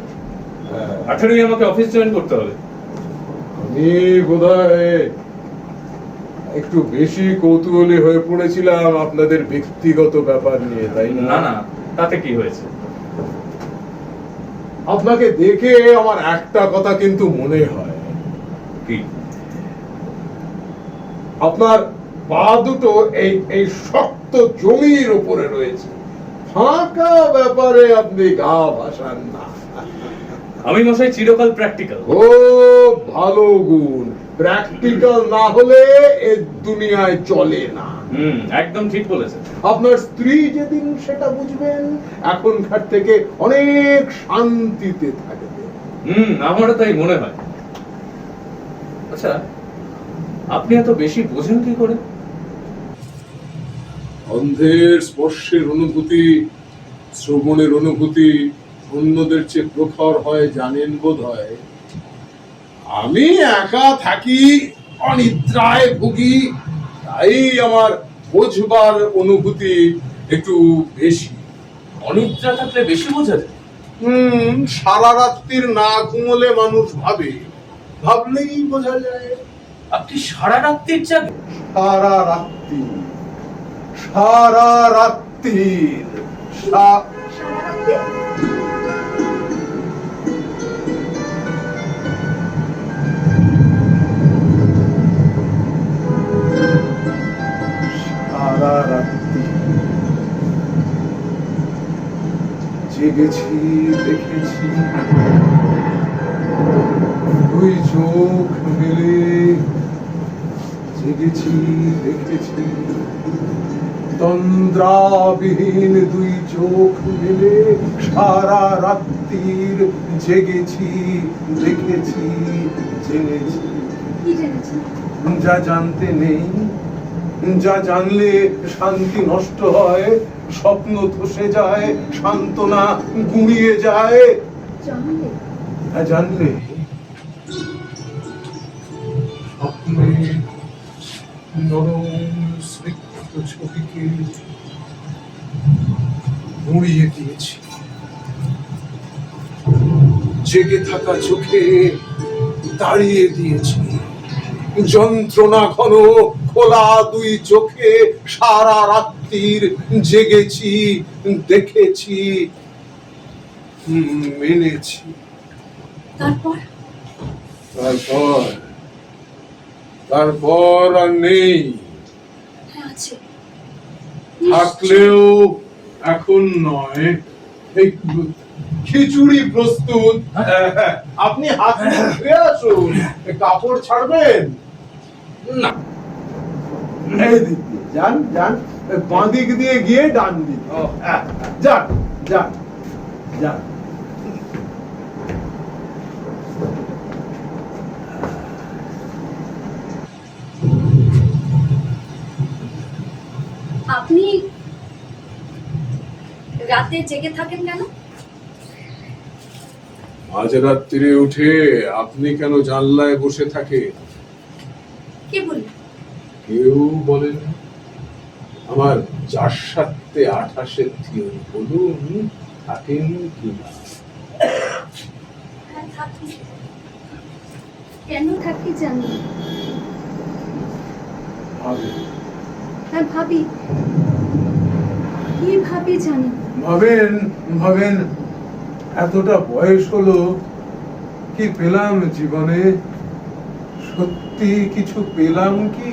18ই আমাকে অফিস জয়েন করতে হবে। আমি বোধহয় একটু বেশি কৌতূহলী হয়ে পড়েছিলাম আপনাদের ব্যক্তিগত ব্যাপার নিয়ে, তাই না? না না, তাতে কি হয়েছে? আপনাকে দেখে আমার একটা কথা কিন্তু মনে হয়। কি? আপনার পা দুটো এই শক্ত জমির উপরে রয়েছে, ফাঁকা ব্যাপারে আপনি গা ভাসান না। আমি মশাই চিরকাল প্র্যাকটিক্যাল। ও ভালো গুণ। প্র্যাকটিক্যাল না হলে এ দুনিয়ায় চলে না। একদম ঠিক বলেছেন। আপনার স্ত্রী যেদিন সেটা বুঝবেন, এখনকার থেকে অনেক শান্তিতে থাকবে। আমারও তাই মনে হয়। আচ্ছা, আপনি এত বেশি বোঝেন কি করে? গন্ধের স্পর্শের অনুভূতি, শ্রবণের অনুভূতি অন্যদের চেয়ে প্রখর হয় জানেন বোধ হয়। আমি একা থাকি, অনিদ্রায় ভুগি, তাই আমার বোঝবার অনুভূতি একটু বেশি। অনিদ্রা থাকলে বেশি বোঝা যায়? সারা রাত্রির না ঘুমোলে মানুষ ভাবে, ভাবলেই বোঝা যায়। আপনি সারা রাত্রির জাগেন? সারা রাত্রি, সারা রাত্রির সারা রাত্রি জেগেছি, দেখেছি, দুই চোখ মেলে জেগেছি, দেখেছি, তন্দ্রাবিহীন দুই চোখ মেলে সারা রাত্রির জেগেছি, দেখেছি, জেনেছি। কি জেনেছেন? যা জানতে নেই, যা জানলে শান্তি নষ্ট হয়, স্বপ্ন ধসে যায়, সান্ত্বনা গুঁড়িয়ে যায়। জানলে? জানলে স্বপ্নে নরম স্নিগ্ধ ছবিকে মুড়িয়ে দিয়েছি, জেগে থাকা চোখে দাঁড়িয়ে দিয়েছি, যন্ত্রণা ঘন খোলা দুই চোখে সারা রাত্রির জেগেছি, দেখেছি, মেনেছি। তারপর? তারপর তারপর আর নেই। হ্যাঁ, আছে। থাকলেও এখন নয়। এই খিচুড়ি প্রস্তুত, আপনি হাত ধুয়ে আসুন। কাপড় ছাড়বেন না। এই দিক দিয়ে যান, যান, বাঁ দিক দিয়ে গিয়ে ডান দিক। যান যান যান। আপনি রাতে জেগে থাকেন কেন? আজ রাত্রিরে উঠে আপনি কেন জানলায় বসে থাকে? কে বলল? কেউ বলেন। আমার 4-7-28 থিওরি, বলুন থাকেন কি না? হ্যাঁ, থাকি। কেন থাকি জানি। হ্যাঁ ভাবি, কি ভাবি জানি। ভাবেন এতটা বয়স হলো কি পেলাম জীবনে? সত্যি কিছু পেলাম কি?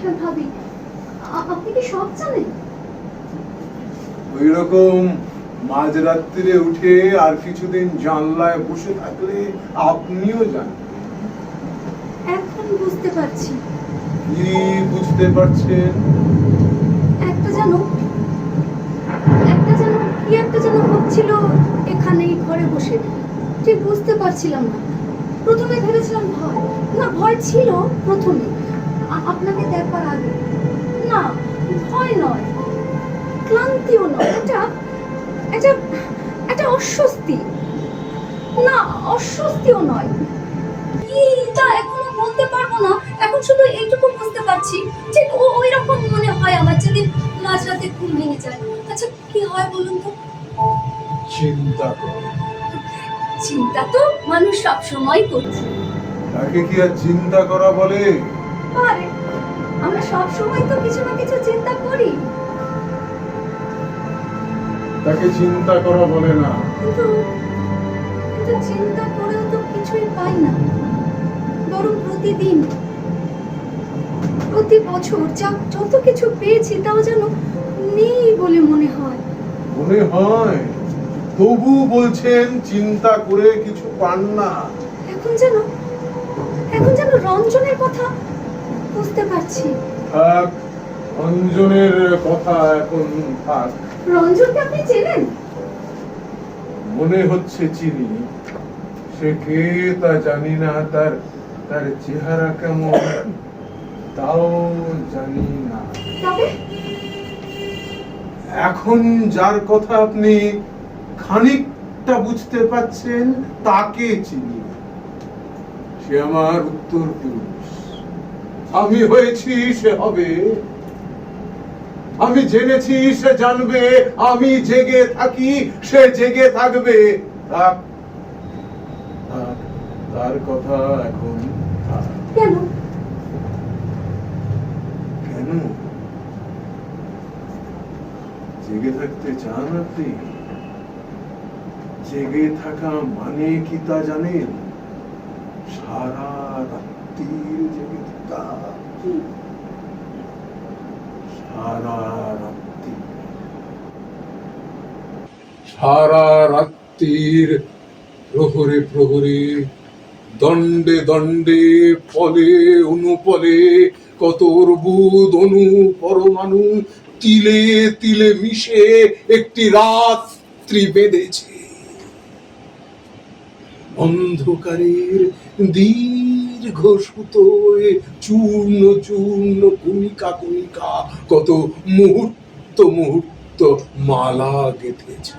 হ্যাঁ ভাবি, আপনি কি সব জানেন? ওই রকম মাঝরাত্রিরে উঠে আর কিছুদিন জানলায় বসে থাকলে আপনিও জানেন। এখন বুঝতে পারছি। কি বুঝতে পারছেন? একটা যেন কি একটা যেন হচ্ছিল এখানে এই ঘরে বসে, ঠিক বুঝতে পারছিলাম না। প্রথমে ভেবেছিলাম ভয় ছিল প্রথমে, আপনাকে দেখবার আগে। না, ভয় নয়, ক্লান্তিও নয়, একটা অস্বস্তি। না, অস্বস্তিও নয়, কি তা এখনো বলতে পারবো না। এখন শুধু এইটুকু বুঝতে পারছি, ঠিক ওই রকম মনে হয় আমার যেদিন মাঝরাতে ঘুম ভেঙে যায়। আচ্ছা, কি হয় বলুন তো? চিন্তা কর। চিন্তা তো মানুষ সব সময় করছে। তাকে কি আর চিন্তা করা বলে? আরে, আমরা সব সময় তো কিছু না কিছু চিন্তা করি। তাকে চিন্তা করা বলে না। কিন্তু চিন্তা করেও তো কিছুই পাই না। বরং প্রতিদিন, প্রতি বছর যত কিছু পেয়েছি তাও যেন নেই বলে মনে হয়। মনে হয়, তবু বলছেন চিন্তা করে কিছু পান না। এখন যেন রঞ্জনের কথা বুঝতে পারছি। থাক, অঞ্জনের কথা এখন থাক। রঞ্জনকে আপনি চেনেন? মনে হচ্ছে চিনি। সে কে তা জানি না, তার চেহারা কেমন তাও জানি না। তবে এখন যার কথা আপনি খানিকটা বুঝতে পাচ্ছেন তাকে চিনি। সে আমার উত্তর পুরুষ। আমি হয়েছি, সে হবে। আমি জেনেছি, সে জানবে। আমি জেগে থাকি, সে জেগে থাকবে। থাক, থাক, তার কথা এখন থাক। কেন? কেন? জেগে থাকতে চান আপনি? জেগে থাকা মানে কি তা জানেন? সারা রাত্রির জেগে থাকা। সারা রাত্রির প্রহরে প্রহরে, দণ্ডে দণ্ডে, ফলে অনুপলে কত অর্বুদ অণু পরমাণু তিলে তিলে মিশে একটি রাত্রি বেঁধেছে। অন্ধকারের দীর্ঘ সুতোয় চূর্ণ চূর্ণ কণিকা কণিকা কত মুহূর্ত মুহূর্ত মালা গেঁথেছে।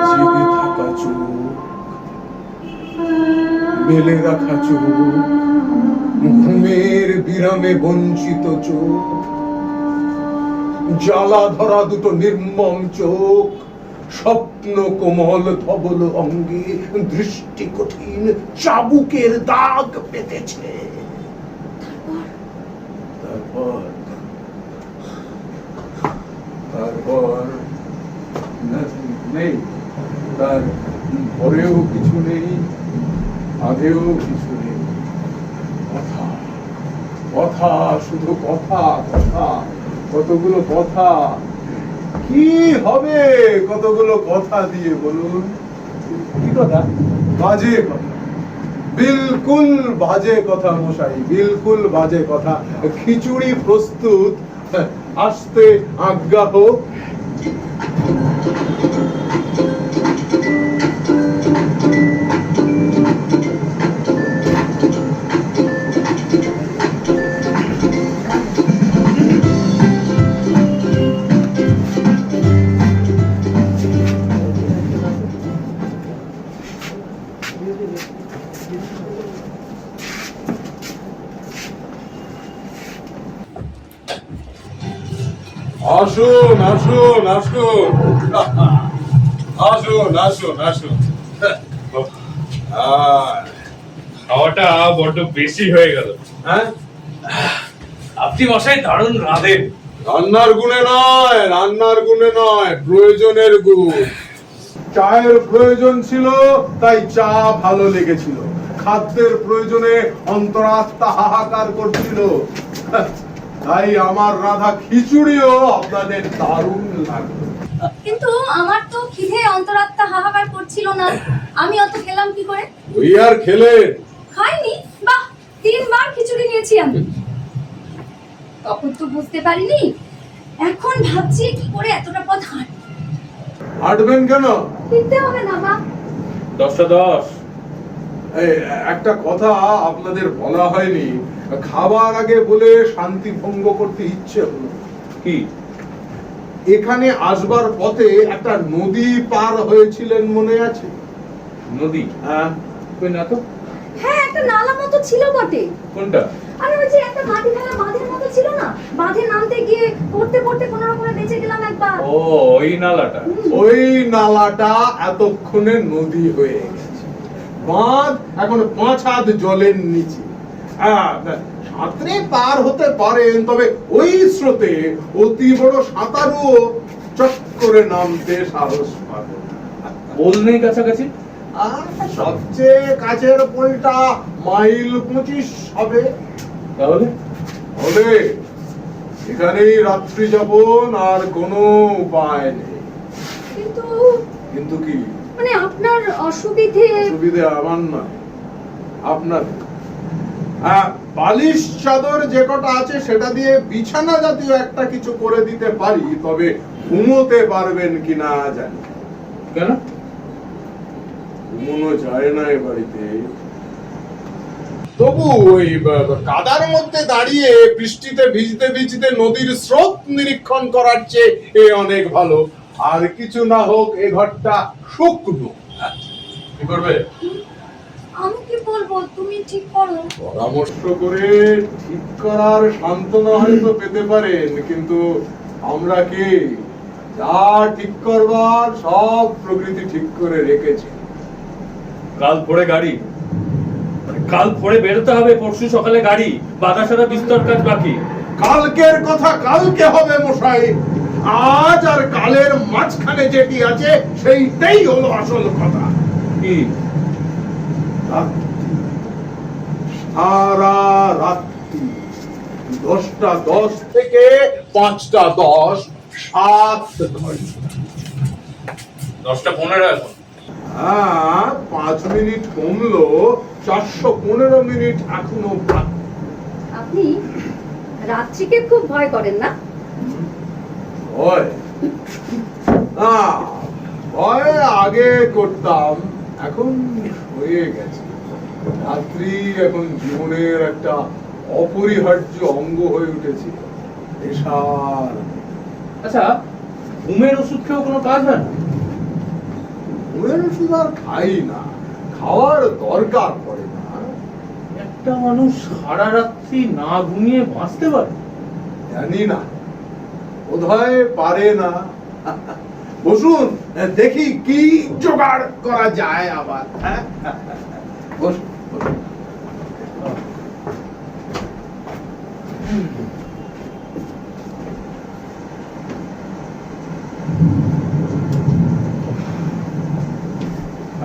জেগে থাকা চোখ, মেলে রাখা চোখ, ঘুমের বিরামে বঞ্চিত চোখ, জ্বালা ধরা দুটো নির্মম চোখ, স্বপ্ন কোমল ধবল অঙ্গে দৃষ্টি কঠিন চাবুকের দাগ পেতেছে। তারপর নেই, তার পরেও কিছু নেই, আগেও কিছু নেই। কথা, কথা, শুধু কথা, কথা, কতগুলো কথা। কি হবে কতগুলো কথা দিয়ে বলুন? কি কথা? বাজে কথা, বিলকুল বাজে কথা মশাই, বিলকুল বাজে কথা। খিচুড়ি প্রস্তুত, আসতে আজ্ঞা হোক। আসুন আসুন আসুন আসুন আসুন আসুন খাওয়াটা বড্ড বেশি হয়ে গেল। হ্যাঁ, আপনি মশাই দারুণ রাঁধেন। রান্নার গুণে নয়, প্রয়োজনের গুণ। চায়ের প্রয়োজন ছিল তাই চা ভালো লেগেছিল, খাদ্যের প্রয়োজনে অন্তরাত্মা হাহাকার করছিল, তাই আমার রাধা খিচুড়িও আপনাদের দারুণ লাগলো। কিন্তু আমার তো খিদে অন্তরাত্মা হাহাকার করছিল না, আমি অত খেলাম কি করে? ওই আর খেলেন? খাইনি। বাহ, 3 বার খিচুড়ি নিয়েছি আমি। তখন তো বুঝতে পারিনি, এখন ভাবছি কি করে এতটা পথ হাঁটবেন কেন? হাঁটতে হবে না বা। 10টা 10। এই একটা কথা আপনাদের বলা হয়নি, খাবার আগে বলে শান্তি ভঙ্গ করতে ইচ্ছে হলো। কি? এখানে আসবার পথে একটা নদী পার হয়েছিলেন মনে আছে? নদী? হ্যাঁ। কই না তো। হ্যাঁ, একটা নালা মতো ছিল বটে। কোনটা? আরে ওই যে একটা মাটি ফেলা বাঁধের মতো ছিল না, বাঁধে নামতে গিয়ে পড়তে পড়তে কোনো রকমে বেঁচে গেলাম একবার। ও, ওই নালাটা। ওই নালাটা এতক্ষণে নদী হয়ে গেছে, বাঁধ এখন 5 হাত জলের নিচে। সাঁতরে পার হতে পারেন, তবে ওই স্রোতে অতি বড় সাঁতারুও চট করে নামতে সাহস পাবে। পোল নেই কাছাকাছি? সবচেয়ে কাছের পোলটা মাইল 25 হবে। তাহলে হবে, এখানেই রাত্রি যাপন, আর কোনো উপায় নেই। কিন্তু কিন্তু কি? মানে আপনার অসুবিধে? সুবিধে আমার নয়, আপনার। বালিশ চাদর যে কটা আছে সেটা দিয়ে বিছানা জাতীয় একটা কিছু করে দিতে পারি, তবে ঘুমোতে পারবেন কিনা জানি। কেন? ঘুমোনো যায় না এ বাড়িতে। তবু ওই কাদার মধ্যে দাঁড়িয়ে বৃষ্টিতে ভিজতে ভিজতে নদীর স্রোত নিরীক্ষণ করার চেয়ে এ অনেক ভালো। আর কিছু না হোক, এ ঘরটা শুকনো। কি করবে? আমি কি বলবো, তুমি ঠিক করো। পরামর্শ করে ঠিক করার সান্ত্বনা হয়তো পেতে পারেন, কিন্তু আমরা কি? যা ঠিক করবার সব প্রকৃতি ঠিক করে রেখেছে। কাল ভোরে গাড়ি, কাল ভোরে বেরোতে হবে, পরশু সকালে গাড়ি, বাতাসারা বিস্তর কাজ বাকি। কালকের কথা কালকে হবে মশাই, আজ আর কালের মাঝখানে যেটি আছে সেইটাই হলো আসল কথা। কি? সারা রাত্রি 10টা 10 থেকে 5টা 10, 7 ঘন্টা। 10টা 15 এখন। 5 মিনিট কমলো, 415 মিনিট এখনো বাকি। আপনি রাত্রিকে খুব ভয় করেন না? ভয়? না, ভয় আগে করতাম, এখন হয়ে গেছে। রাত্রি এখন জীবনের একটা অপরিহার্য অঙ্গ হয়ে উঠেছে। এসার আচ্ছা, ঘুমের ওষুধ খেয়েও কোনো কাজ হয় না? ঘুমের ওষুধ আর খাই না, খাওয়ার দরকার পড়ে না। একটা মানুষ সারা রাত্রি না ঘুমিয়ে বাঁচতে পারে? জানি না, বোধহয় পারে না। বসুন, দেখি কি জোগাড় করা যায় আবার। বসুন, বসুন।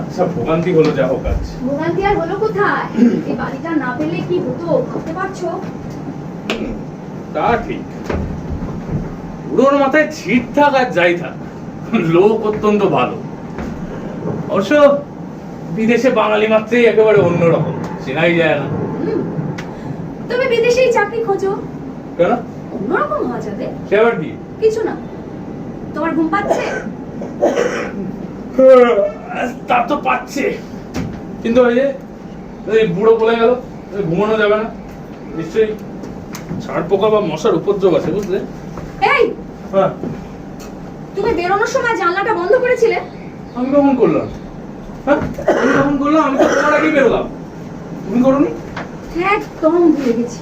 আচ্ছা, ভোগান্তি হলো যা হোক। আজ ভোগান্তি আর হলো কোথায়? এই বাড়িটা না পেলে কি হতো ভাবতে পারছো? তা ঠিক, পুরোর মাথায় ছিট থাক আর যাই থাক, লোক অত্যন্ত ভালো। অবশ্য বিদেশে বাঙালি মাত্রেই একেবারে অন্যরকম, চেনাই যায় না। তুমি বিদেশেই চাকরি খোঁজো, কেন? অন্যরকম হওয়া যাবে। সে আবার কি? কিছু না। তোমার ঘুম পাচ্ছে? তা তো পাচ্ছে, কিন্তু ওই যে ওই বুড়ো বলে গেল, ঘুমানো যাবে না, নিশ্চয়ই ছাড় পোকা বা মশার উপদ্রব আছে, বুঝলে? এই, হ্যাঁ। তুমি বেরোনোর সময় জানলাটা বন্ধ করেছিলে? আমি কখন করলাম? হ্যাঁ, আমি কখন করলাম? আমি তো তোমার আগেই বেরোলাম, তুমি করোনি? একদম ভুলে গেছি।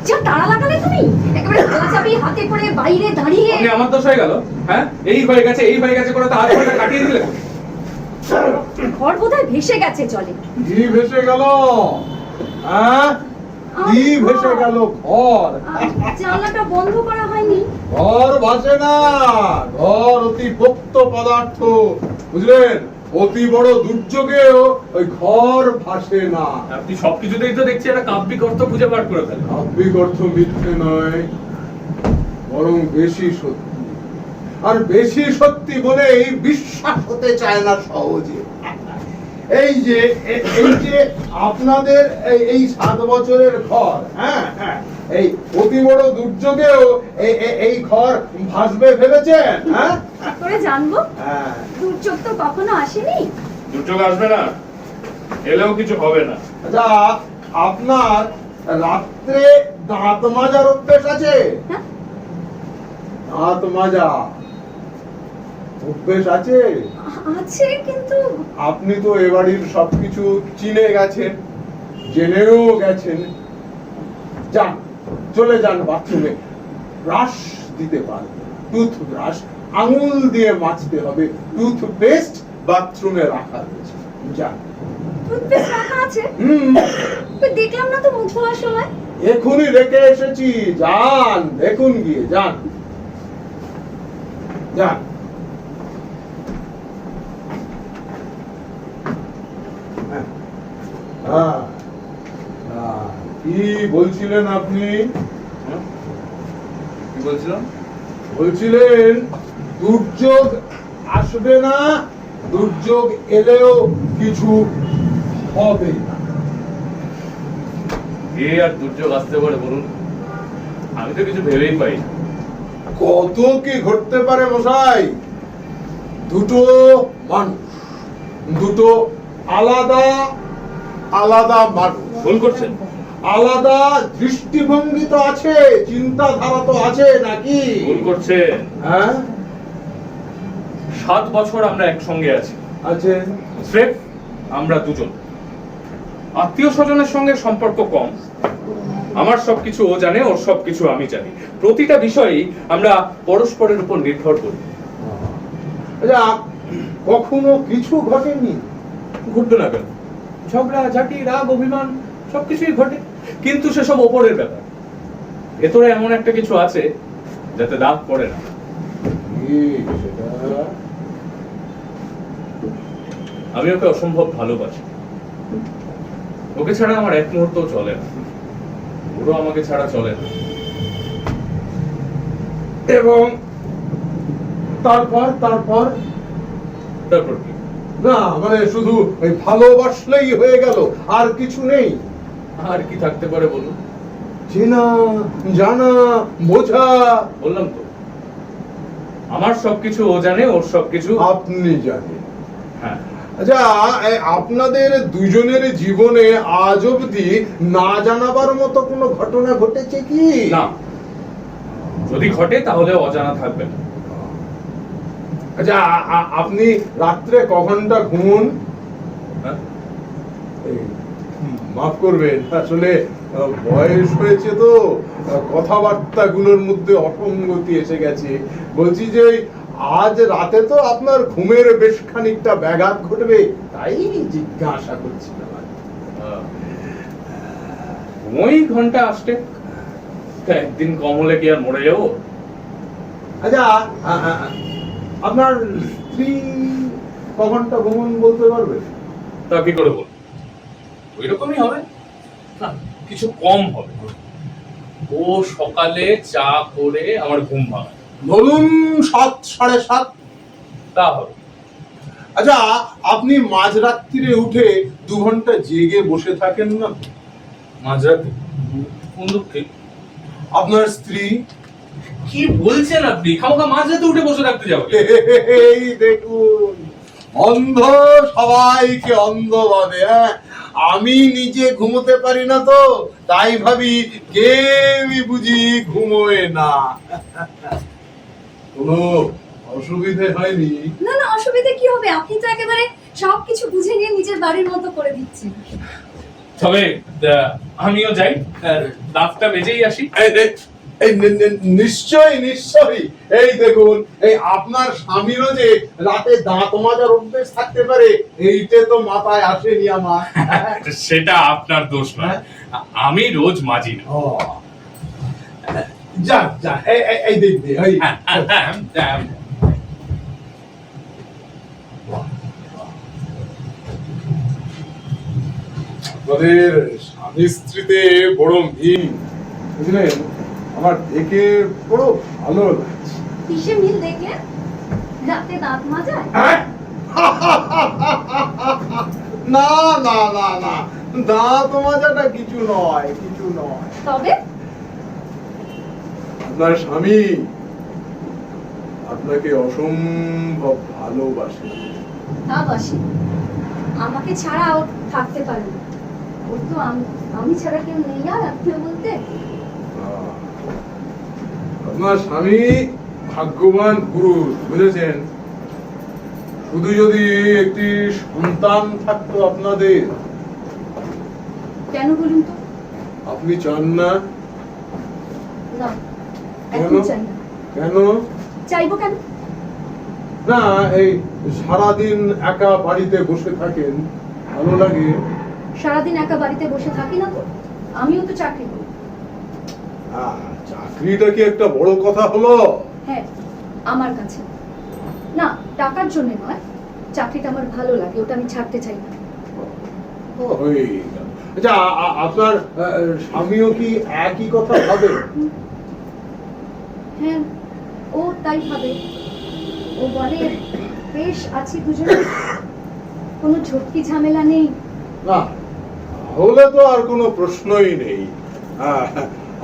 যা তাড়া লাগালে তুমি, একেবারে গলা চাপিয়ে হাতে করে বাইরে দাঁড়িয়ে। আপনি আমার দোষ হয়ে গেল, হ্যাঁ? এই হয়ে গেছে করে তো আধ ঘন্টা কাটিয়ে দিলে। ঘর বোধহয় ভেসে গেছে জলে। কি ভেসে গেল? হ্যাঁ, কি ভেসে গেল? ঘর। জানলাটা বন্ধ করা হয়নি। ঘর ভাসে না, ঘর অতি পোক্ত পদার্থ, বুঝলেন? অতি বড় দুর্যোগেও ওই ঘর ভাসে না। আপনি সবকিছুতেই তো দেখছি একটা কাব্যিক অর্থ খুঁজে বার করে ফেলেন। কাব্যিক অর্থ মিথ্যে নয়, বরং বেশি সত্যি। আর বেশি সত্যি বলেই বিশ্বাস হতে চায় না সহজে। এই যে আপনাদের এই 7 বছরের ঘর, হ্যাঁ হ্যাঁ, এই অতি বড় দুর্যোগেও এই ঘর ভাসবে ভেবেছেন? হ্যাঁ, কি করে জানবো? হ্যাঁ, দুর্যোগ তো কখনো আসেনি। দুর্যোগ আসবে না, এলেও কিছু হবে না। আচ্ছা, আপনার রাত্রে দাঁত মাজার অভ্যেস আছে? হ্যাঁ? দাঁত মাজা অভ্যেস আছে? আছে, কিন্তু আপনি তো এ বাড়ির সবকিছু চিনে গেছেন, জেনেও গেছেন। যান, চলে যান বাথরুমে, ব্রাশ দিতে পারবেন, টুথ ব্রাশ, আঙুল দিয়ে মাজতে হবে, টুথ পেস্ট বাথরুমে রাখা রয়েছে। যান। টুথপেস্ট রাখা আছে? ওই দেখলাম না তো মুখ ধোয়ার সময়। এখনই রেখে এসেছি, যান দেখুন গিয়ে, যান যান। হ্যাঁ, কি বলছিলেন আপনি? কি বলছিলাম? বলছিলেন দুর্যোগ আসবে না, দুর্যোগ এলেও কিছু হবে না। কে আর দুর্যোগ আসতে পারে বলুন? আমি তো কিছু ভেবেই পাই না। কত কি ঘটতে পারে মশাই? দুটো মানুষ, দুটো আলাদা আলাদা মানুষ, ভুল করছেন। আলাদা দৃষ্টিভঙ্গি তো আছে, চিন্তাধারা তো আছে নাকি? ভুল করছেন। হ্যাঁ, 7 বছর আমরা একসঙ্গে আছি, আছে। স্রেফ আমরা দুজন। আত্মীয় স্বজনের সঙ্গে সম্পর্ক কম, আমার সবকিছু ও জানে, ওর সবকিছু আমি জানি। প্রতিটা বিষয়েই আমরা পরস্পরের উপর নির্ভর করি। আচ্ছা, কখনো কিছু ঘটেনি? ঘটবে না কেন? ঝগড়া ঝাঁটি, রাগ, অভিমান সবকিছুই ঘটে, কিন্তু সেসব ওপরের ব্যাপার। ভেতরে এমন একটা কিছু আছে যাতে দাগ পড়ে না। কি সেটা? আমি ওকে অসম্ভব ভালোবাসি। ওকে ছাড়া আমার এক মুহূর্ত চলে না, ওরও আমাকে ছাড়া চলে না। এবং তারপর তারপর তারপর কি? না, মানে শুধু ওই ভালোবাসলেই হয়ে গেল, আর কিছু নেই? আর কি থাকতে পারে বলুন? চেনা জানা বোঝা। বললাম তো, আমার সবকিছু ও জানে, ওর সবকিছু আপনি জানেন। হ্যাঁ। আচ্ছা, আপনাদের দুজনের জীবনে আজ অবধি না জানাবার মতো কোনো ঘটনা ঘটেছে কি? না, যদি ঘটে তাহলে অজানা থাকবে না। আচ্ছা, আপনি রাত্রে ক ঘন্টা ঘুমন? হ্যাঁ? মাফ করবেন, আসলে বয়স হয়েছে তো, কথাবার্তা গুলোর মধ্যে অসঙ্গতি এসে গেছে। বলছি যে আজ রাতে তো আপনার ঘুমের বেশ খানিকটা ব্যাঘাত ঘটবে, তাই জিজ্ঞাসা করছিলাম। ওই ঘন্টা আসতে একদিন কম হলে কি আর মরে যাবো? আচ্ছা, আপনার স্ত্রী ক ঘন্টা ঘুমন বলতে পারবে? তা কি করে বল? ওই রকমই হবে না, কিছু কম হবে। ও সকালে চা করে আমার ঘুম ভাঙায়। ধরুন 7, 7:30। তা হবে। আচ্ছা, আপনি মাঝরাত্রিরে উঠে 2 ঘন্টা জেগে বসে থাকেন না? মাঝরাতে? কোন দুঃখে? আপনার স্ত্রী? কি বলছেন আপনি? খামোখা মাঝরাতে উঠে বসে থাকতে যাবে? এই দেখুন, অন্ধ সবাইকে অন্ধ ভাবে। হ্যাঁ, আমি নিজে ঘুমোতে পারি না তো তাই ভাবি কেউই বুঝি ঘুমোয় না। কোনো অসুবিধে হয়নি? না না, অসুবিধা কি হবে? আপনি তো একেবারে সবকিছু বুঝে নিয়ে নিজের বাড়ির মতো করে দিচ্ছেন। তবে আমিও যাই, দাঁতটা বেজেই আসি। নিশ্চয়ই নিশ্চয়ই। এই দেখুন, এই আপনার স্বামীরও যে রাতে দাঁত মাজার অভ্যেস থাকতে পারে, এইটা তো মাথায় আসেনি আমার। সেটা আপনার দোষ নয়, আমি রোজ মাজি না। ও, যাক যাক, এই দেখবে আমাদের স্বামী স্ত্রীতে বড় মিল, বুঝলেন? আমার দেখে বড় ভালো লাগছে। কিসে মিল দেখলেন? রাতে দাঁত মাজায়? হ্যাঁ? না না না না, দাঁত মাজাটা কিছু নয়, কিছু নয়। তবে আপনার স্বামী আপনাকে অসম্ভব ভালোবাসে। তা বাসি, আমাকে ছাড়া ও থাকতে পারে না। ওর তো আমি ছাড়া কেউ নেই আর আত্মীয় বলতে। আপনার স্বামী ভাগ্যবান পুরুষ, বুঝেছেন? শুধু যদি একটি সন্তান থাকতো আপনাদের। কেন বলুন তো? আপনি চান না? না, কেন? এখন চাই না। কেন? চাইবো কেন? না, এই সারাদিন একা বাড়িতে বসে থাকেন, ভালো লাগে? সারাদিন একা বাড়িতে বসে থাকি না তো, আমিও তো চাকরি করি। চাকরিটা কি একটা বড় কথা হলো? হ্যাঁ, আমার কাছে না, টাকার জন্য নয়, চাকরিটা আমার ভালো লাগে, ওটা আমি ছাড়তে চাই না। আচ্ছা, আপনার স্বামীও কি একই কথা ভাবে? হ্যাঁ, ও তাই ভাবে। ও বলে বেশ আছি দুজনে, কোনো ঝটকি ঝামেলা নেই। না, তাহলে তো আর কোনো প্রশ্নই নেই।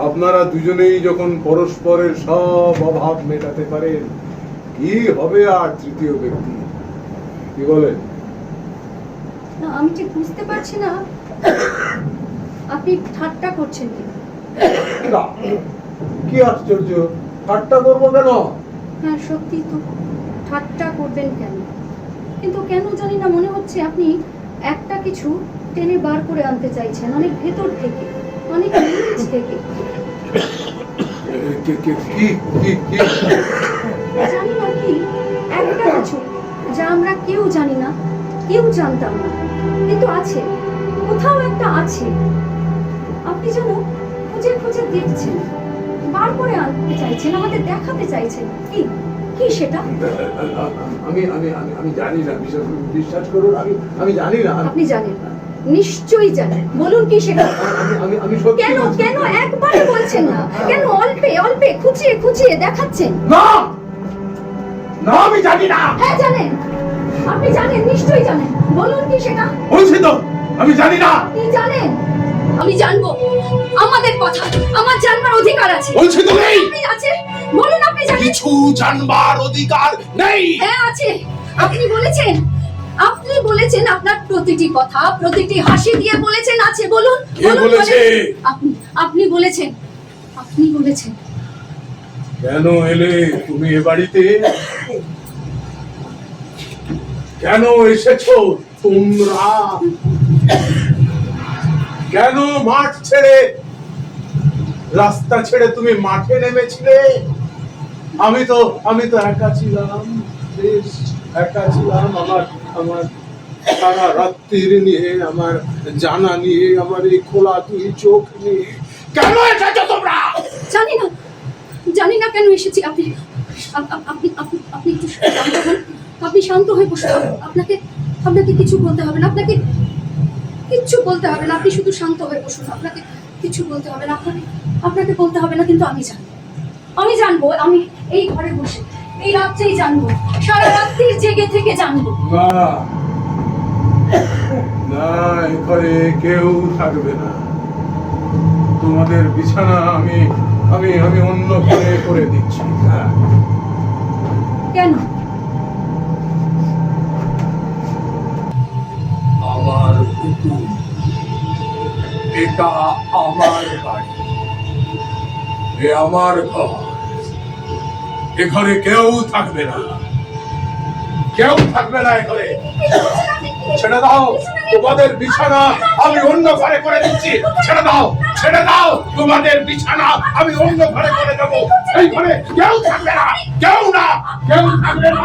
আপনারা দুজনেই যখন পরস্পরের সব অভাব মেটাতে পারেন, কি হবে আর তৃতীয় ব্যক্তি? কি বলেন? না, আমি ঠিক বুঝতে পারছি না আপনি ঠাট্টা করছেন কি? না, কি আশ্চর্য, ঠাট্টা করবো কেন? হ্যাঁ, সত্যি তো, ঠাট্টা করবেন কেন? কিন্তু কেন জানি না মনে হচ্ছে আপনি একটা কিছু টেনে বার করে আনতে চাইছেন, অনেক ভেতর থেকে, অনেক নিচ থেকে। জানি না কি, একটা কিছু যা আমরা কেউ জানি না, কেউ জানতাম না, কিন্তু আছে, কোথাও একটা আছে। আপনি যেন খুঁজে খুঁজে দেখছেন, বার করে আনতে চাইছেন, আমাদের দেখাতে চাইছেন। কি কি সেটা? আমি আমি আমি আমি জানি না, বিশ্বাস করুন, আমি জানি না। আপনি জানেন না? নিশ্চয়ই জানেন, বলুন কি সেটা? আমি আমি সত্যি কেন বলছি। কেন একবারে বলছেন না? কেন অল্পে অল্পে খুঁচিয়ে খুঁচিয়ে দেখাচ্ছেন? না না, আমি জানি না। হ্যাঁ জানেন, আপনি জানেন, নিশ্চয়ই জানেন, বলুন কি সেটা? বলছি তো, আমি জানি না। আপনি জানেন, আমি জানবো, আমাদের কথা, আমার জানবার অধিকার আছে। বলছি তো নেই। আপনি আছে, বলুন আপনি জানেন। কিছু জানবার অধিকার নেই। হ্যাঁ আছে, আপনি বলেছেন আপনার প্রতিটি কথা, প্রতিটি হাসি দিয়ে বলেছেন আছে, বলুন। কে বলেছে? আপনি বলেছেন, আপনি বলেছেন। কেন এলে তুমি এ বাড়িতে? কেন এসেছো তোমরা? কেন মাঠ ছেড়ে, রাস্তা ছেড়ে তুমি মাঠে নেমেছিলে? আমি তো একা ছিলাম, বেশ একা ছিলাম। আমার সারা রাত্রির নিয়ে, আমার জানা নিয়ে, আমার এই খোলা দুই চোখ নিয়ে। কেন এসেছো তোমরা? জানি না কেন এসেছি। আপনি আপনি একটু শান্ত হন, আপনি শান্ত হয়ে বসুন। আপনাকে কিছু বলতে হবে না, আপনাকে কিচ্ছু বলতে হবে না, আপনি শুধু শান্ত হয়ে বসুন। আপনাকে কিছু বলতে হবে না, আপনাকে বলতে হবে না, কিন্তু আমি জানবো, আমি এই ঘরে বসে এই রাত্রেই জানবো, সারা রাত্রি জেগে থেকে জানবো। না না, এ ঘরে কেউ থাকবে না। তোমাদের বিছানা আমি আমি আমি অন্য ঘরে করে দিচ্ছি। কেন? আমার হুকুম, এটা আমার বাড়ি, এ আমার ঘর। এ ঘরে কেউ থাকবে না, কেউ থাকবে না এ ঘরে। কি বলছেন আপনি? ছেড়ে দাও, তোমাদের বিছানা আমি অন্য ঘরে করে দিচ্ছি। ছেড়ে দাও, ছেড়ে দাও, তোমাদের বিছানা আমি অন্য ঘরে করে দেবো। এই ঘরে কেউ থাকবে না, কেউ না, কেউ থাকবে না,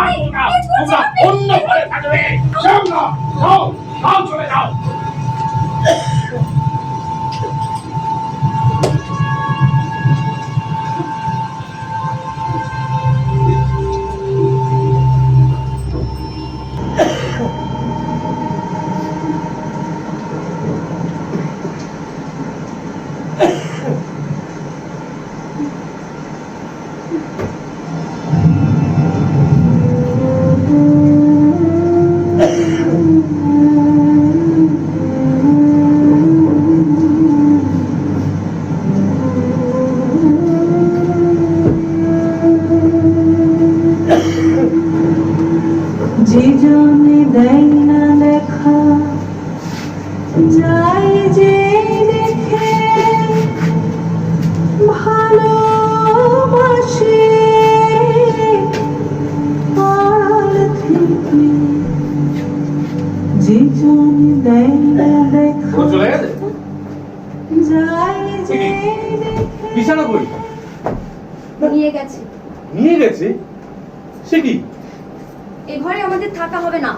তোমরা অন্য ঘরে থাকবে, কেউ না। যাও, যাও, চলে যাও। যে জনে দেয় না দেখা যায় যে দেখে ভালোবাসে আর থেকে যে জনে দেয় না দেখা ও চলে গেছে? যায় যে দেখে বিছানা কই? নিয়ে গেছে। নিয়ে গেছে? সে কি? এ ঘরে আমাদের থাকা হবে না,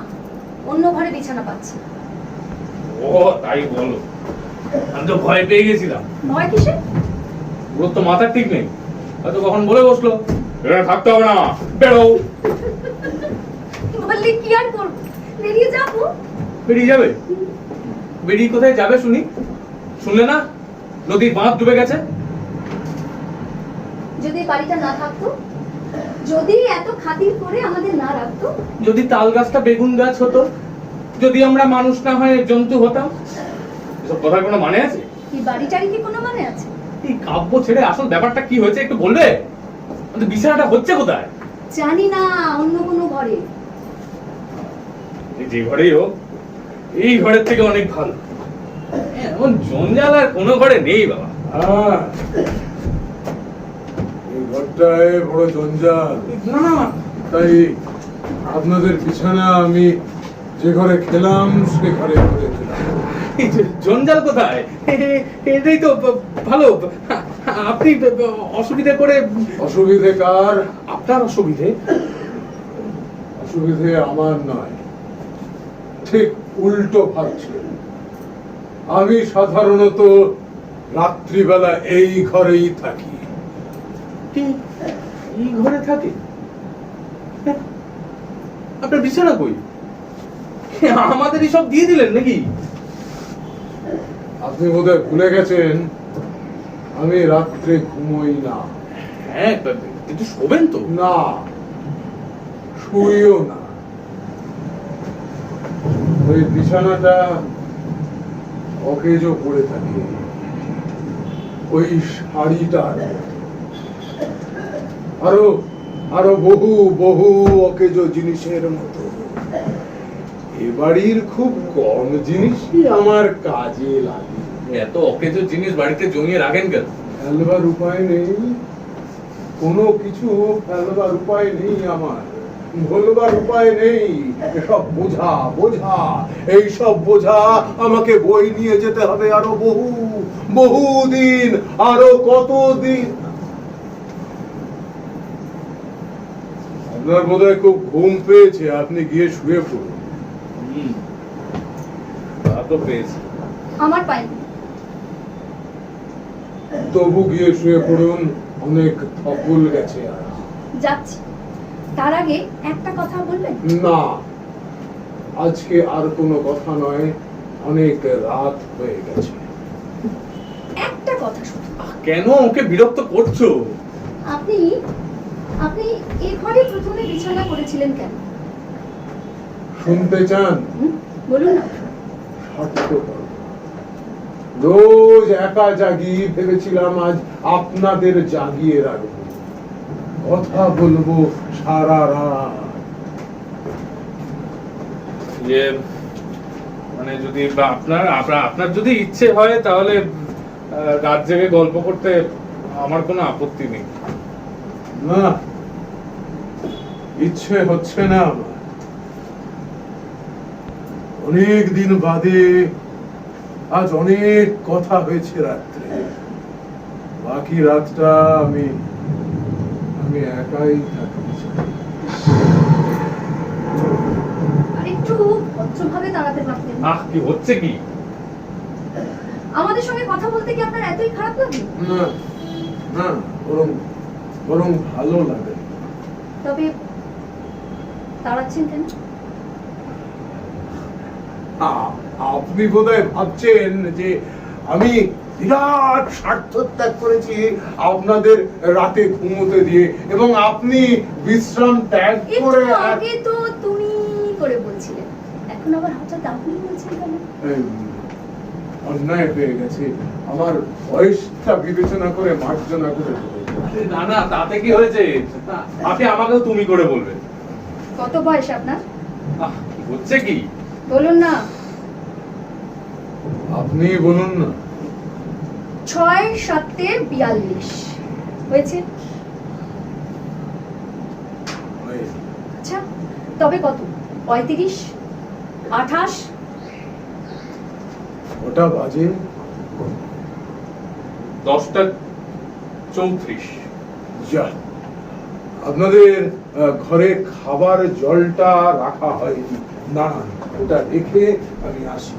অন্য ঘরে বিছানা পাচ্ছে। ও তাই বলো, আমি তো ভয় পেয়ে গেছিলাম। ভয় কিসে? ওর তো মাথা ঠিক নেই, হয়তো কখন বলে বসলো এখানে থাকতে হবে না, বেরো। বললে কি আর করবো, বেরিয়ে যাবো। বেরিয়ে যাবে? বেরিয়ে কোথায় যাবে শুনি? শুনলে না নদীর বাঁধ ডুবে গেছে? যদি বাড়িটা না থাকতো, যদি এত খাতির করে আমাদের না রাখতো, যদি তাল গাছটা বেগুন গাছ হতো, যদি আমরা মানুষ না হয়ে জন্তু হতাম, এসব কথার কোনো মানে আছে? এই বাড়িটারই কি কোনো মানে আছে? এই কাব্য ছেড়ে আসল ব্যাপারটা কি হয়েছে একটু বলবে? আমাদের বিছানাটা হচ্ছে কোথায়? জানি না, অন্য কোনো ঘরে। যে ঘরেই হোক, এই ঘরের থেকে অনেক ভালো। এমন জঞ্জাল আর কোনো ঘরে নেই বাবা। এই ঘরটায় বড় জঞ্জাল। না না, তাই আপনাদের বিছানা আমি যে ঘরে খেলাম সে ঘরে করে দিলাম। এই জঞ্জাল কোথায়? এটাই তো ভালো। আপনি অসুবিধা করে। অসুবিধে কার? আপনার অসুবিধে? অসুবিধে আমার নয়, ঠিক উল্টো ভাবছেন। আমি সাধারণত রাত্রিবেলা এই ঘরেই থাকি। কি এই ঘরে থাকে? আপনার বিছানা কই? আমাদেরই সব দিয়ে দিলেন নাকি? আপনি বোধহয় ভুলে গেছেন আমি রাত্রে ঘুমোই না। হ্যাঁ, কিন্তু শোবেন তো? না, শুইও না। ওই বিছানাটা অকেজো পড়ে থাকে, ওই শাড়িটার, আরো আরো বহু বহু অকেজো জিনিসের মতো। এ বাড়ির খুব কম জিনিসই আমার কাজে লাগে। এত অকেজো জিনিস বাড়িতে জমিয়ে রাখেন কেন? ফেলবার উপায় নেই, কোনো কিছু ফেলবার উপায় নেই আমার, ভুলবার উপায় নেই। এসব বোঝা বোঝা, এইসব বোঝা আমাকে বই নিয়ে যেতে হবে আরো বহু বহু দিন, আরো কতদিন। আপনার বোধহয় খুব ঘুম পেয়েছে, আপনি গিয়ে শুয়ে পড়ুন। তা তো পেয়েছি। আমার পাইনি। তবু গিয়ে শুয়ে পড়ুন, অনেক ধকল গেছে আজ। যাচ্ছি, তার আগে একটা কথা বলবেন? না, আজকে আর কোনো কথা নয়, অনেক রাত হয়ে গেছে। একটা কথা শুধু। কেন ওকে বিরক্ত করছো? আপনি আপনি এই ঘরে প্রথমে বিছানা করেছিলেন কেন? শুনতে চান? বলুন না। স্বার্থপর। রোজ একা জাগি, ভেবেছিলাম আজ আপনাদের জাগিয়ে রাখবো, কথা বলবো সারা রাত। যে মানে যদি বা আপনার যদি ইচ্ছে হয় তাহলে রাত জেগে গল্প করতে আমার কোনো আপত্তি নেই। না, ইচ্ছে হচ্ছে না আমার। অনেক দিন বাদে আজ অনেক কথা হয়েছে রাত্রে। বাকি রাতটা আমি আমি একাই থাকতে চাই। আর একটু ভদ্রভাবে দাঁড়াতে পারতেন। কি হচ্ছে কি? আমাদের সঙ্গে কথা বলতে কি আপনার এতই খারাপ লাগে? না না, বরং বরং ভালো লাগে। তবে দাঁড়াচ্ছেন কেন? আপনি বোধহয় ভাবছেন যে আমি বিরাট স্বার্থত্যাগ করেছি আপনাদের রাতে ঘুমোতে দিয়ে, এবং আপনি বিশ্রাম ত্যাগ করে একটু আগে তো তুমি করে বলছিলেন, এখন আবার হঠাৎ আপনি বলছেন কেন? অন্যায় হয়ে গেছে, আমার বয়সটা বিবেচনা করে মার্জনা করে না না, তাতে কি হয়েছে? আপনি আমাকেও তুমি করে বলবেন। কত বয়স আপনার? কি হচ্ছে কি? বলুন না। আপনি বলুন না। 6 7 42 হয়েছে। আচ্ছা, তবে কত? 35, 28? ওটা বাজে 10টা 34। যা, আপনাদের ঘরে খাবার জলটা রাখা হয়নি। না, ওটা রেখে আমি আসি।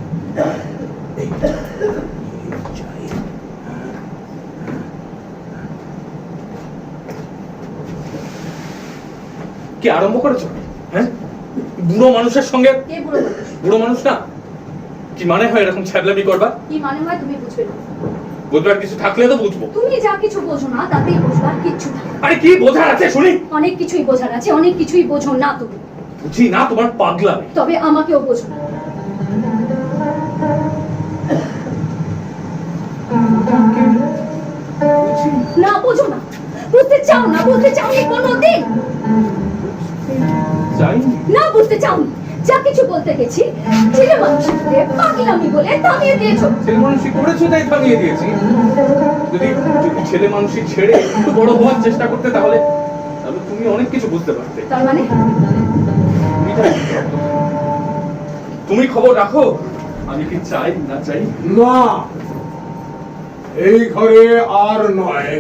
কি আরম্ভ করেছো? হ্যাঁ, বুড়ো মানুষের সঙ্গে। কে বুড়ো মানুষ? বুড়ো মানুষ না, কি মানে হয় এরকম ছ্যাবলামি করবা? কি মানে হয় তুমি বুঝবে না। বুঝবার কিছু থাকলে তো বুঝবো। তুমি যা কিছু বোঝো না তাতেই বুঝবার কিচ্ছু না। আরে কি বোঝার আছে শুনি? অনেক কিছুই বোঝার আছে, অনেক কিছুই বোঝো না তুমি। বুঝি না তোমার পাগলামি। তবে আমাকেও বোঝো না। না বোঝো না, বুঝতে চাও না, বুঝতে চাওনি কোনোদিন। চাই না বুঝতে চাওনি। যা কিছু বলতে গেছি ছেলে মানুষের বলে পাগলামি বলে থামিয়ে দিয়েছো। ছেলে মানুষই করেছো তাই থামিয়ে দিয়েছি। যদি ছেলে মানুষই ছেড়ে একটু বড় হওয়ার চেষ্টা করতে তাহলে তাহলে তুমি অনেক কিছু বুঝতে পারতে। তার মানে তুমি খবর রাখো আমি কি চাই না চাই। না, এই ঘরে আর নয়।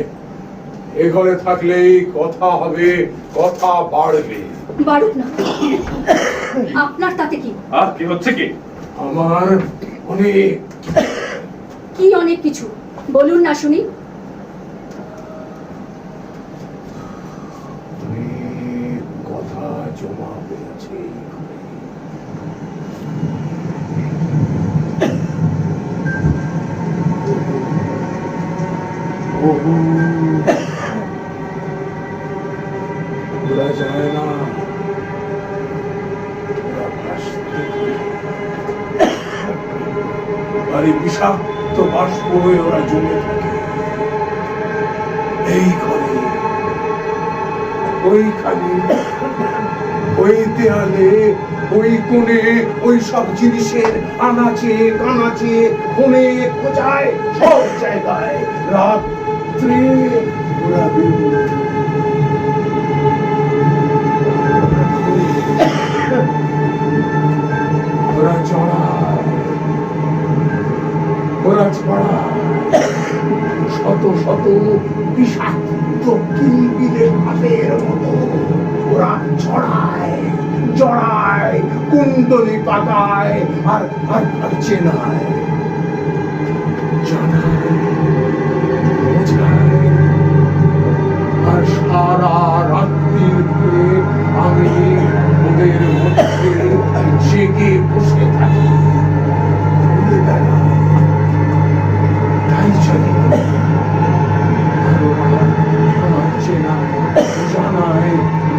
এই ঘরে থাকলেই কথা হবে, কথা বাড়বে। বাড়ুক না, আপনার তাতে কি? কি হচ্ছে কি? আমার অনেক কি অনেক কিছু বলুন না শুনি। অনেক কথা জমা হয়েছে। ওরা যায় না, ওরা ভাসতে থাকে। আর এই বিষাক্ত বাষ্প হয়ে ওরা জমে থাকে এই ঘরে, ওইখানে, ওই দেয়ালে, ওই কোণে, ওই সব জিনিসের আনাচে কানাচে কোণে কোচায় সব জায়গায় রাত্রে ওরা বেরোয়। ওরা চড়ায়, ওরা ছড়ায় শত শত বিষাক্ত কিলবিলের হাতের মতো। ওরা ছড়ায়, জড়ায়, কুণ্ডলি পাকায়, আর আর আর চেনায়, জানায়, বোঝায়। আর সারা রাত্রির ধরে আমি ওদের মধ্যে জেগে বসে থাকি, ঘুরে বেড়াই। তাই জানি আর ওরা আমার চেনায়, জানায়,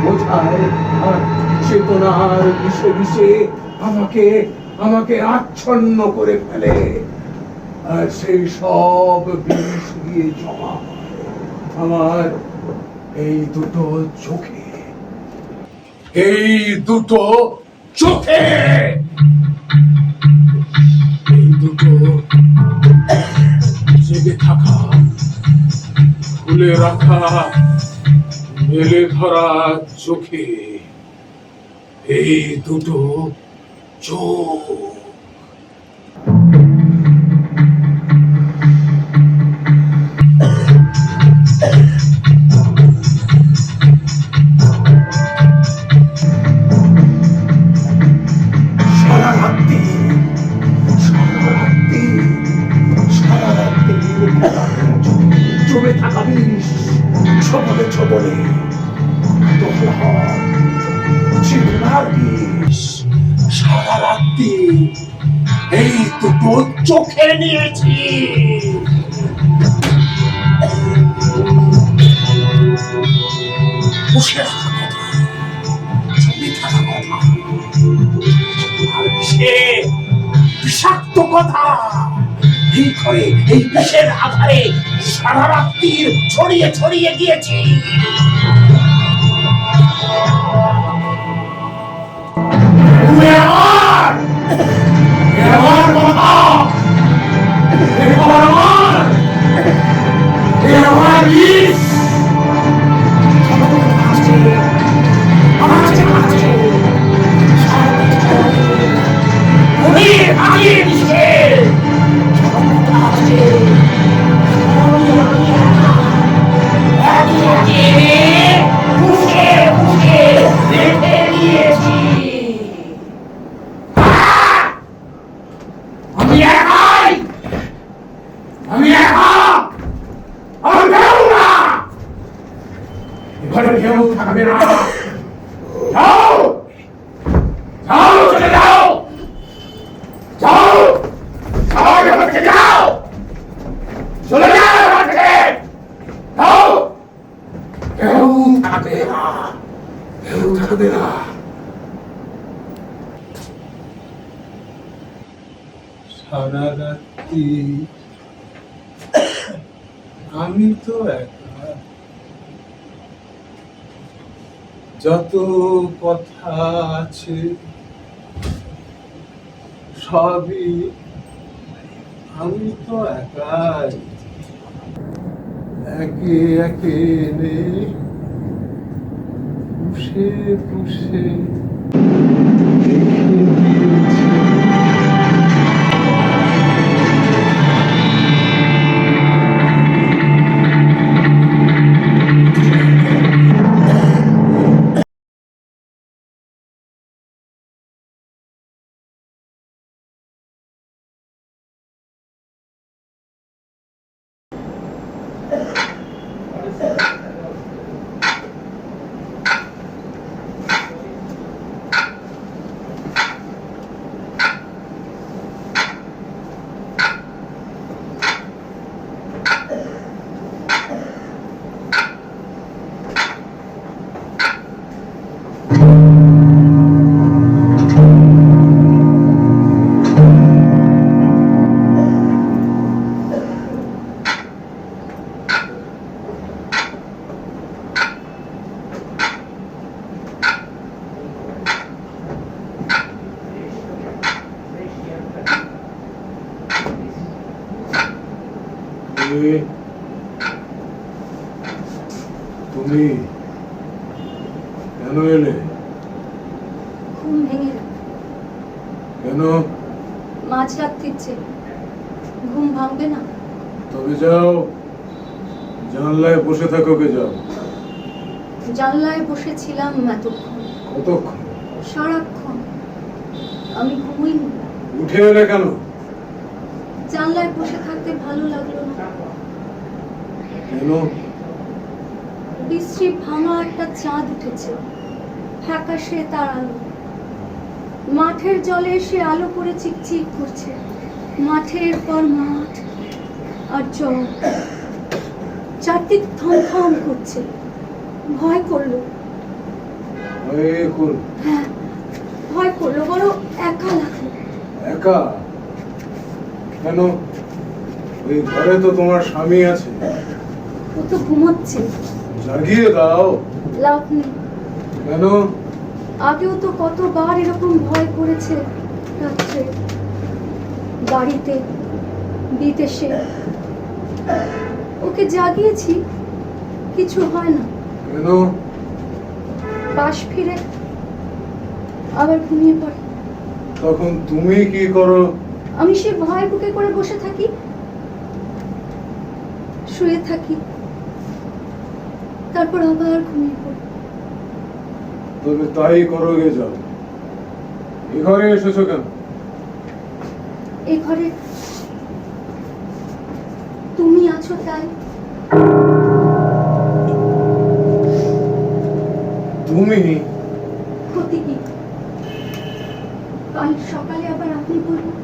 বোঝায়, আর চেতনার বিষে বিষে আমাকে আমাকে আচ্ছন্ন করে ফেলে। আর সেই সব বিষ দিয়ে জমা হয় আমার এই দুটো চোখে, এই দুটো চোখে, এই দুটো জেগে থাকা, খুলে রাখা, মেলে ধরা চোখে, এই দুটো চোখ। সারা রাত্রি জমে থাকা বিষ ছবলে ছবলে চেতনার বিষ সারা রাত্রি এই দুটো চোখে নিয়েছি। বসে থাকা কথা, জমে থাকা কথা, আর বিষাক্ত কথা। এই করে এই বিষের আধারে সারা রাত্রির ছড়িয়ে ছড়িয়ে গিয়েছি। সারা রাত্রি আমি তো একা, যত কথা আছে সবই আমি তো একাই, একে একে এনে পুষে পুষে রেখে দিয়েছি। তুমি কেন এলে? ঘুম ভেঙে গেল। কেন? মাঝরাত্রির চেয়ে ঘুম ভাঙবে না? তবে যাও, জানলায় বসে থাকো। কে যাও? জানলায় বসেছিলাম এতক্ষণ, কতক্ষণ? সারাক্ষণ। আমি ঘুমোইনি। উঠে এলে কেন? জানলায় বসে থাকতে ভালো লাগলো না। কেন? বিশ্রী ভাঙা একটা চাঁদ উঠেছে, ফ্যাকাশে তার আলো। মাঠের জলে সে আলো করে চিকচিক করছে। মাঠের পর মাঠ আর জল, চারদিক থমথম করছে। ভয় করলো। হ্যাঁ, ভয় করলো, বড় একা লাগলো। একা? কেন? ওই ঘরে তো তোমার স্বামী আছে। ও তো ঘুমোচ্ছে। জাগিয়ে দাও। লাভ নেই। কেন? আগেও তো কতবার এরকম ভয় করেছে রাত্রে, বাড়িতে, বিদেশে। ওকে জাগিয়েছি, কিছু হয় না। কেন? পাশ ফিরে আবার ঘুমিয়ে পড়ে। তখন তুমি কি করো? আমি সে ভয় বুকে করে বসে থাকি, শুয়ে থাকি, তারপর আবার ঘুমিয়ে পড়ি। তবে তাই করো গে, যাও। এ ঘরে এসেছো কেন? এ ঘরে তুমি আছো তাই। তুমি? ক্ষতি কি? কাল সকালে আবার আপনি বলুন।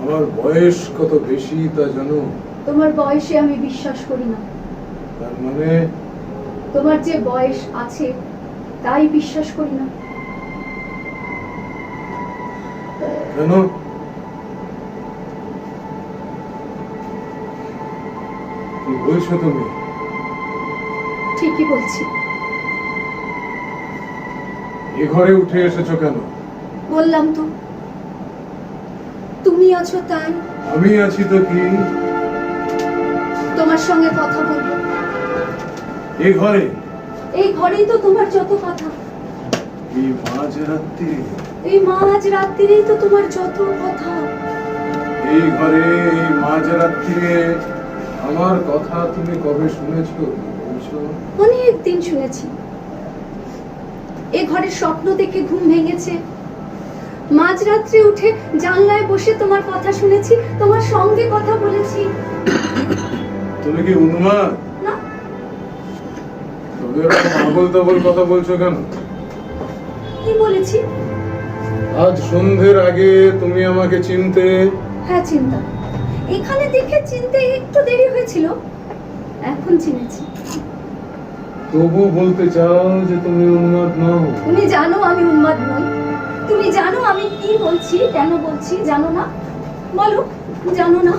আমার বয়স কত বেশি তা জানো? তোমার বয়সে আমি বিশ্বাস করি না। তার মানে? তোমার যে বয়স আছে তাই বিশ্বাস করি না। কেন? কি বলছো তুমি? ঠিকই বলছি। এ ঘরে উঠে এসেছো কেন? বললাম তো, তুমি আছো তাই। আমি আছি তো কি? তোমার সঙ্গে কথা বলবো। এ ঘরে? এই ঘরেই তো তোমার যত কথা। এই মাঝরাত্রি? এই মাঝ রাত্রিরেই তো তোমার যত কথা। এই ঘরে এই মাঝরাত্রিরে আমার কথা তুমি কবে শুনেছো বলছো? অনেক দিন শুনেছি। এ ঘরের স্বপ্ন দেখে ঘুম ভেঙেছে, মাঝরাত্রে উঠে জানলায় বসে তোমার কথা শুনেছি, তোমার সঙ্গে কথা বলেছি। তুমি কি উন্মাদ? না, তবে এরকম আবল তাবল কথা বলছো কেন? কি বলেছি? আজ সন্ধ্যের আগে তুমি আমাকে চিনতে? হ্যাঁ, চিন্তা। এখানে দেখে চিনতে একটু দেরি হয়েছিল, এখন চিনেছি। তবু বলতে চাও যে তুমি উন্মাদ নও? তুমি জানো আমি উন্মাদ নই। তুমি জানো আমি কি বলছি, কেন বলছি, জানো না? বলো, জানো না?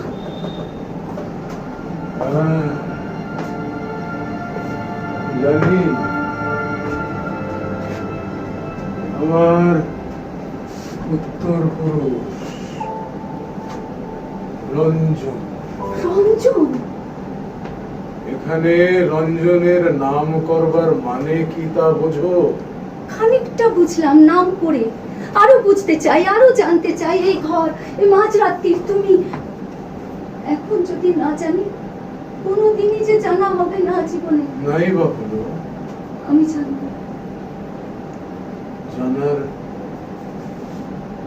জানি। আমার উত্তর পুরুষ রঞ্জন। রঞ্জন? এখানে রঞ্জনের নাম করবার মানে কি তা বোঝো? খানিকটা বুঝলাম নাম করে, আরো বুঝতে চাই, আরো জানতে চাই। এই ঘর, এই মাঝরাত্রির তুমি। এখন যদি না জানি, কোনোদিনই যে জানা হবে না জীবনে। নাই বা হলো। আমি জানবো। জানার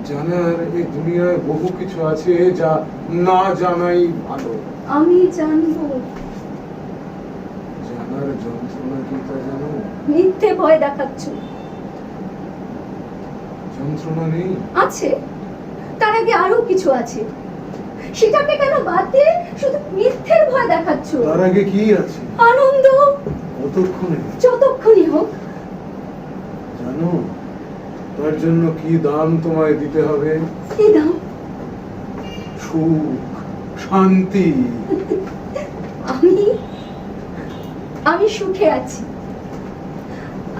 জানার এই দুনিয়ায় বহু কিছু আছে যা না জানাই ভালো। আমি জানবো। জানার যন্ত্রণা কি তা জানো? মিথ্যে ভয় দেখাচ্ছ। যন্ত্রণা নেই? আছে, তার আগে আরো কিছু আছে। সেটাকে কেন বাদ দিয়ে শুধু মিথ্যের ভয় দেখাচ্ছ? তার আগে কি আছে? আনন্দ, কতক্ষণে? যতক্ষণই হোক। জানো তার জন্য কি দাম তোমায় দিতে হবে? কি দাম? সুখ, শান্তি। আমি আমি সুখে আছি,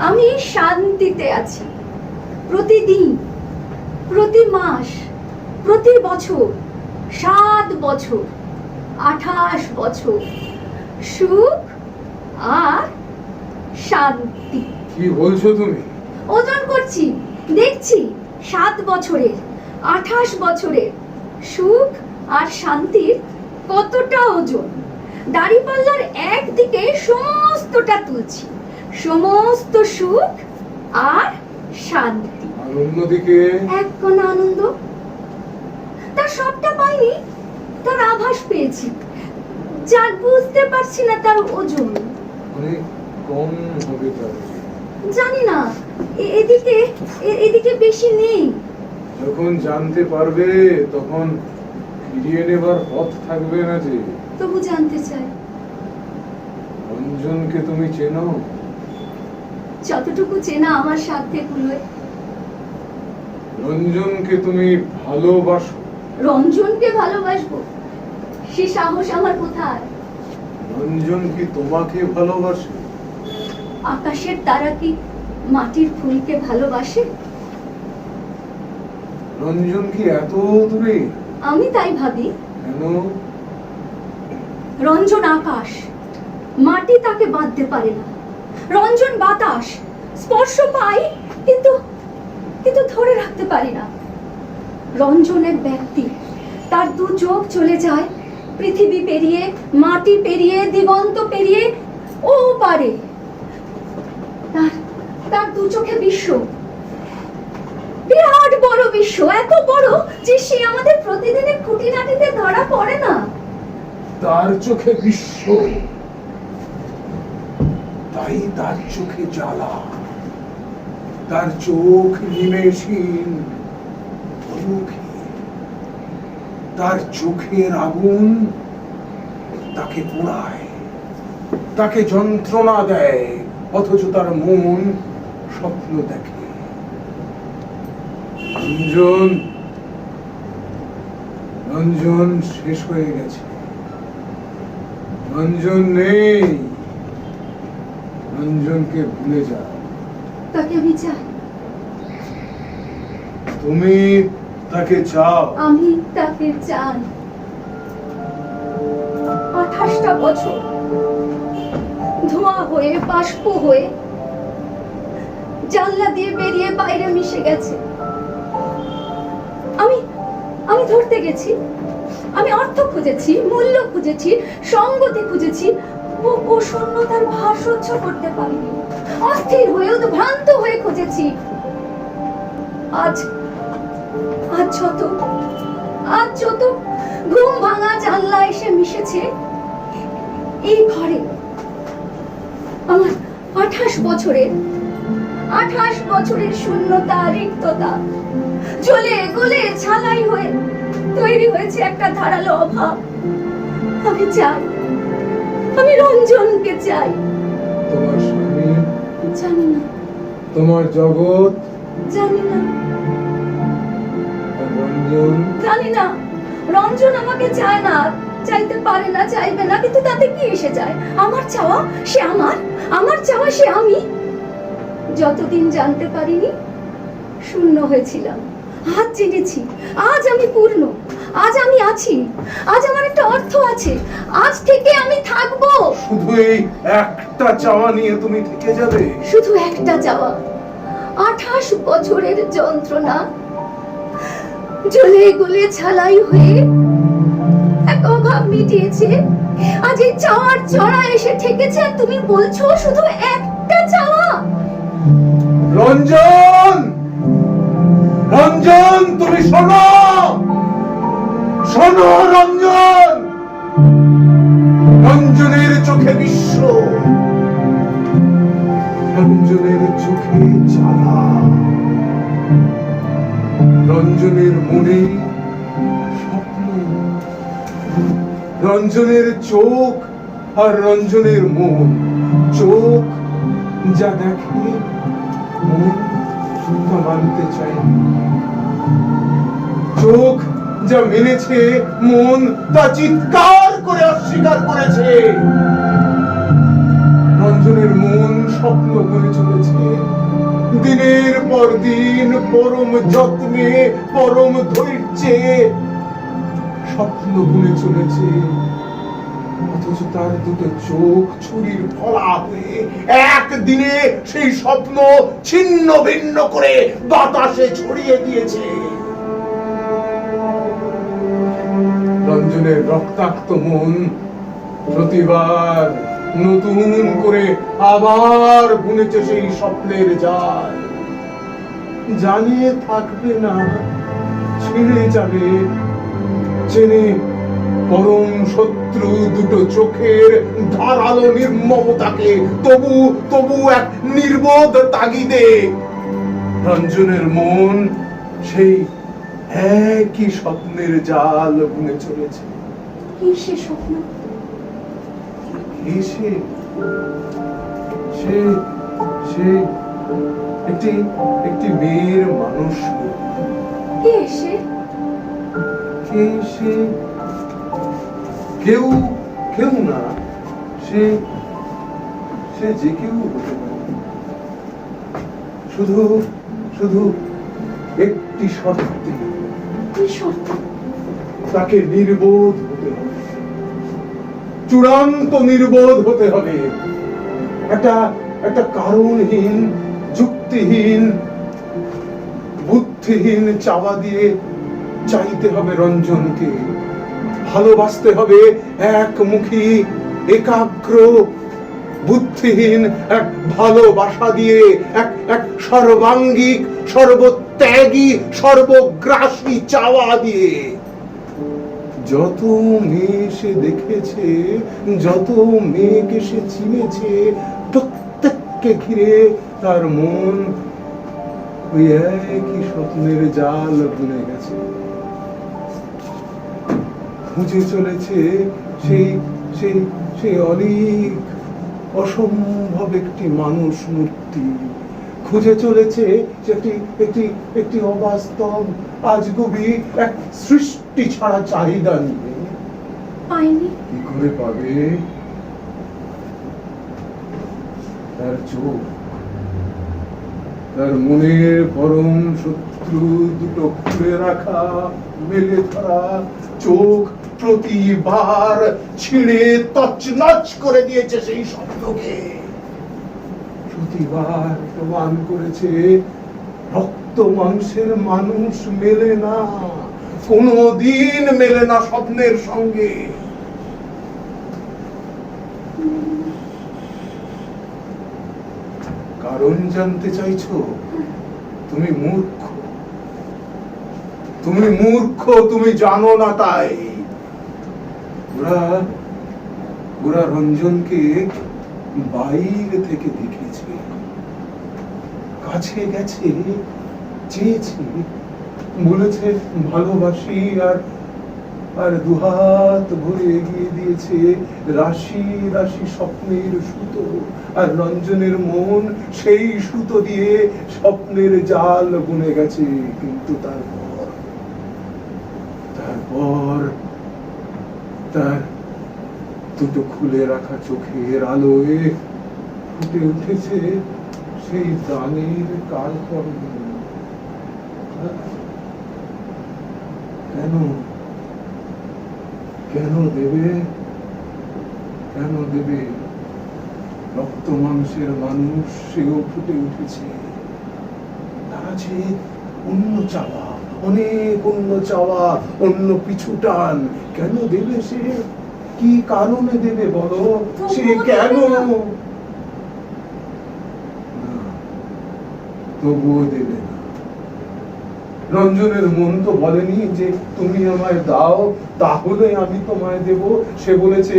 আমি শান্তিতে আছি। প্রতিদিন, প্রতি মাস, প্রতি বছর, 7 বছর, 28 বছর সুখ আর শান্তি। কি বলছো তুমি? ওজন করছি, দেখছি 7 বছরের, 28 বছরের সুখ আর শান্তির কতটা ওজন। দাড়িপাল্লার একদিকে সমস্তটা তুলছি, সমস্ত সুখ আর শান্তি। আর অন্যদিকে? এক কোণা আনন্দ। তার সবটা পাইনি, তার আভাস পেয়েছি, যার বুঝতে পারছি না তার ওজন। অনেক কম হবে তার। জানি না, এদিকে বেশি নেই। যখন জানতে পারবে তখন ফিরিয়ে নেবার পথ থাকবে না যে। তবু জানতে চাই। রঞ্জনকে তুমি চেনো? যতটুকু চেনা আমার সাধ্যে কুলোয়। রঞ্জনকে তুমি ভালোবাসো? রঞ্জনকে ভালোবাসবো, সে সাহস আমার কোথায়? রঞ্জন কি তোমাকে ভালোবাসে? আকাশের তারা কি মাটির ফুলকে ভালোবাসে? রঞ্জন কি এত দূরে? আমি তাই ভাবি। কেন? রঞ্জন আকাশ, মাটি তাকে বাঁধতে পারে না। রঞ্জন বাতাস, স্পর্শ পাই, কিন্তু কিন্তু ধরে রাখতে পারি না। রঞ্জন এক ব্যক্তি, তার দু চোখ চলে যায় পৃথিবী পেরিয়ে, মাটি পেরিয়ে, দিগন্ত পেরিয়ে ও পারে। তার দু চোখে বিশ্ব, বিরাট বড় বিশ্ব, এত বড় যে সে আমাদের প্রতিদিনের খুঁটিনাটিতে ধরা পড়ে না। তার চোখে বিশ্ব, তাই তার চোখে জ্বালা। তার চোখ নিমেষহীন, অলৌকিক। তার চোখের আগুন তাকে পোড়ায়, তাকে যন্ত্রণা দেয়, অথচ তার মন স্বপ্ন দেখে। রঞ্জন শেষ হয়ে গেছে, রঞ্জন নেই। রঞ্জনকে ভুলে যাও। তাকে আমি চাই, তুমি তাকে চাও। আমি তাকে চাই। 28টা বছর ধোঁয়া হয়ে, বাষ্প হয়ে জানলা দিয়ে বেরিয়ে বাইরে মিশে গেছে। আমি ধরতে গেছি, আমি অর্থ খুঁজেছি, মূল্য খুঁজেছি, সঙ্গতি খুঁজেছি, ও শূন্যতার ভার সহ্য করতে পারিনি। অস্থির হয়ে, উদ্ভ্রান্ত হয়ে খুঁজেছি। আজ যত ঘুম ভাঙা জানলা এসে মিশেছে এই ঘরে, আমার 28 বছরের শূন্যতা, রিক্ততা জ্বলে গলে ছালাই হয়ে তৈরি হয়েছে একটা ধারালো অভাব। আমি চাই, আমি রঞ্জনকে চাই। তোমার স্বামী জানি না, তোমার জগৎ জানি না, রঞ্জন জানি না। রঞ্জন আমাকে চায় না, চাইতে পারে না, চাইবে না, কিন্তু তাতে কি এসে যায়? আমার চাওয়া সে আমার চাওয়া সে আমি। যতদিন জানতে পারিনি শূন্য হয়েছিলাম, আজ জেনেছি, আজ আমি পূর্ণ, আজ আমি আছি, আজ আমার একটা অর্থ আছে, আজ থেকে আমি থাকবো। শুধু এই একটা চাওয়া নিয়ে তুমি থেকে যাবে? শুধু একটা চাওয়া, 28 বছরের যন্ত্রণা জ্বলে গলে ছালাই হয়ে এক অভাব মিটিয়েছে। আজ এই চাওয়ার চড়া এসে ঠেকেছে, আর তুমি বলছো শুধু একটা চাওয়া। রঞ্জন, রঞ্জন, তুমি শোনো, শোনো রঞ্জন। রঞ্জনের চোখে বিশ্ব, রঞ্জনের চোখে জ্বালা, রঞ্জনের মনে স্বপ্ন। রঞ্জনের চোখ আর রঞ্জনের মন। চোখ যা দেখে, মন তা মানতে চায়। চোখ যা মেনেছে, মন তা চিৎকার করে অস্বীকার করেছে। রঞ্জনের মন স্বপ্ন বলে চলেছে, দিনের পর দিন পরম যত্নে, পরম ধৈর্যে স্বপ্ন বুনে চলেছে। অথচ তার দুটো চোখ ছুরির ফলা হয়ে একদিনে সেই স্বপ্ন ছিন্ন ভিন্ন করে বাতাসে ছড়িয়ে দিয়েছে। রঞ্জনের রক্তাক্ত মন প্রতিবার নতুন করে আবার বুনেছে সেই স্বপ্নের জাল। জানিয়ে থাকবে না, ছিঁড়ে যাবে, চেনে পরম শত্রু দুটো চোখের ধারালো নির্মমতাকে। তবু এক নির্বোধ তাগিদে রঞ্জনের মন সেই একই স্বপ্নের জাল বুনে চলেছে। কি সে স্বপ্ন? সে সে সে একটি মেয়ের মানুষ। কে সে? কে সে? কেউ না, সে যে কেউ হতে পারে। শুধু একটি শর্তে। কি শর্ত? তাকে নির্বোধ হতে হবে, চূড়ান্ত নির্বোধ হতে হবে। একটা কারণহীন, যুক্তিহীন বুদ্ধিহীন চাওয়া দিয়ে চাইতে হবে রঞ্জনকে, ভালোবাসতে হবে একমুখী একাগ্র বুদ্ধিহীন এক ভালোবাসা দিয়ে, এক সর্বাঙ্গিক সর্বত্যাগী সর্বগ্রাসী চাওয়া দিয়ে। যত মেয়ে সে দেখেছে, যত মেয়েকে সে চিনেছে, প্রত্যেককে ঘিরে তার মন ওই একই স্বপ্নের জাল বুনে গেছে। খুঁজে চলেছে সেই সেই সেই অলিক অসম্ভব একটি মানুষ মূর্তি, খুঁজে চলেছে একটি একটি একটি অবাস্তব আজগুবি এক সৃষ্টি ছাড়া চাহিদা নিয়ে। পাইনি। কি করে পাবে? তার চোখ, তার মনের পরম শত্রু দুটো খুলে রাখা মেলে ধরা চোখ প্রতিবার ছিঁড়ে তছনছ করে দিয়েছে সেই স্বপ্নকে। প্রতিবার প্রমাণ করেছে রক্ত মাংসের মানুষ মেলে না, কোনোদিন মেলে না স্বপ্নের সঙ্গে। কারণ জানতে চাইছো? তুমি মূর্খ, তুমি মূর্খ, তুমি জানো না তাই। ওরা রঞ্জনকে বাইরে থেকে দেখেছে, কাছে গেছে, চেয়েছে, বলেছে ভালোবাসি, আর দুহাত ভরে এগিয়ে দিয়েছে রাশি রাশি স্বপ্নের সুতো, আর রঞ্জনের মন সেই সুতো দিয়ে স্বপ্নের জাল বুনে গেছে। কিন্তু তারপর তার দুটো খুলে রাখা চোখের আলোয় ফুটে উঠেছে সেই দানের কালকর্ম। কেন কেন দেবে, কেন দেবে? রক্ত মাংসের মানুষ সেও ফুটে উঠেছে। তার আছে অন্য চাওয়া, অনেক অন্য চাওয়া, অন্য পিছু টান। কেন দেবে সে? কি কারণে দেবে বলো? সে কেন? তবুও দেবে না। রঞ্জনের মন তো বলেনি যে তুমি আমায় দাও তাহলে আমি তোমায় দেব। সে বলেছে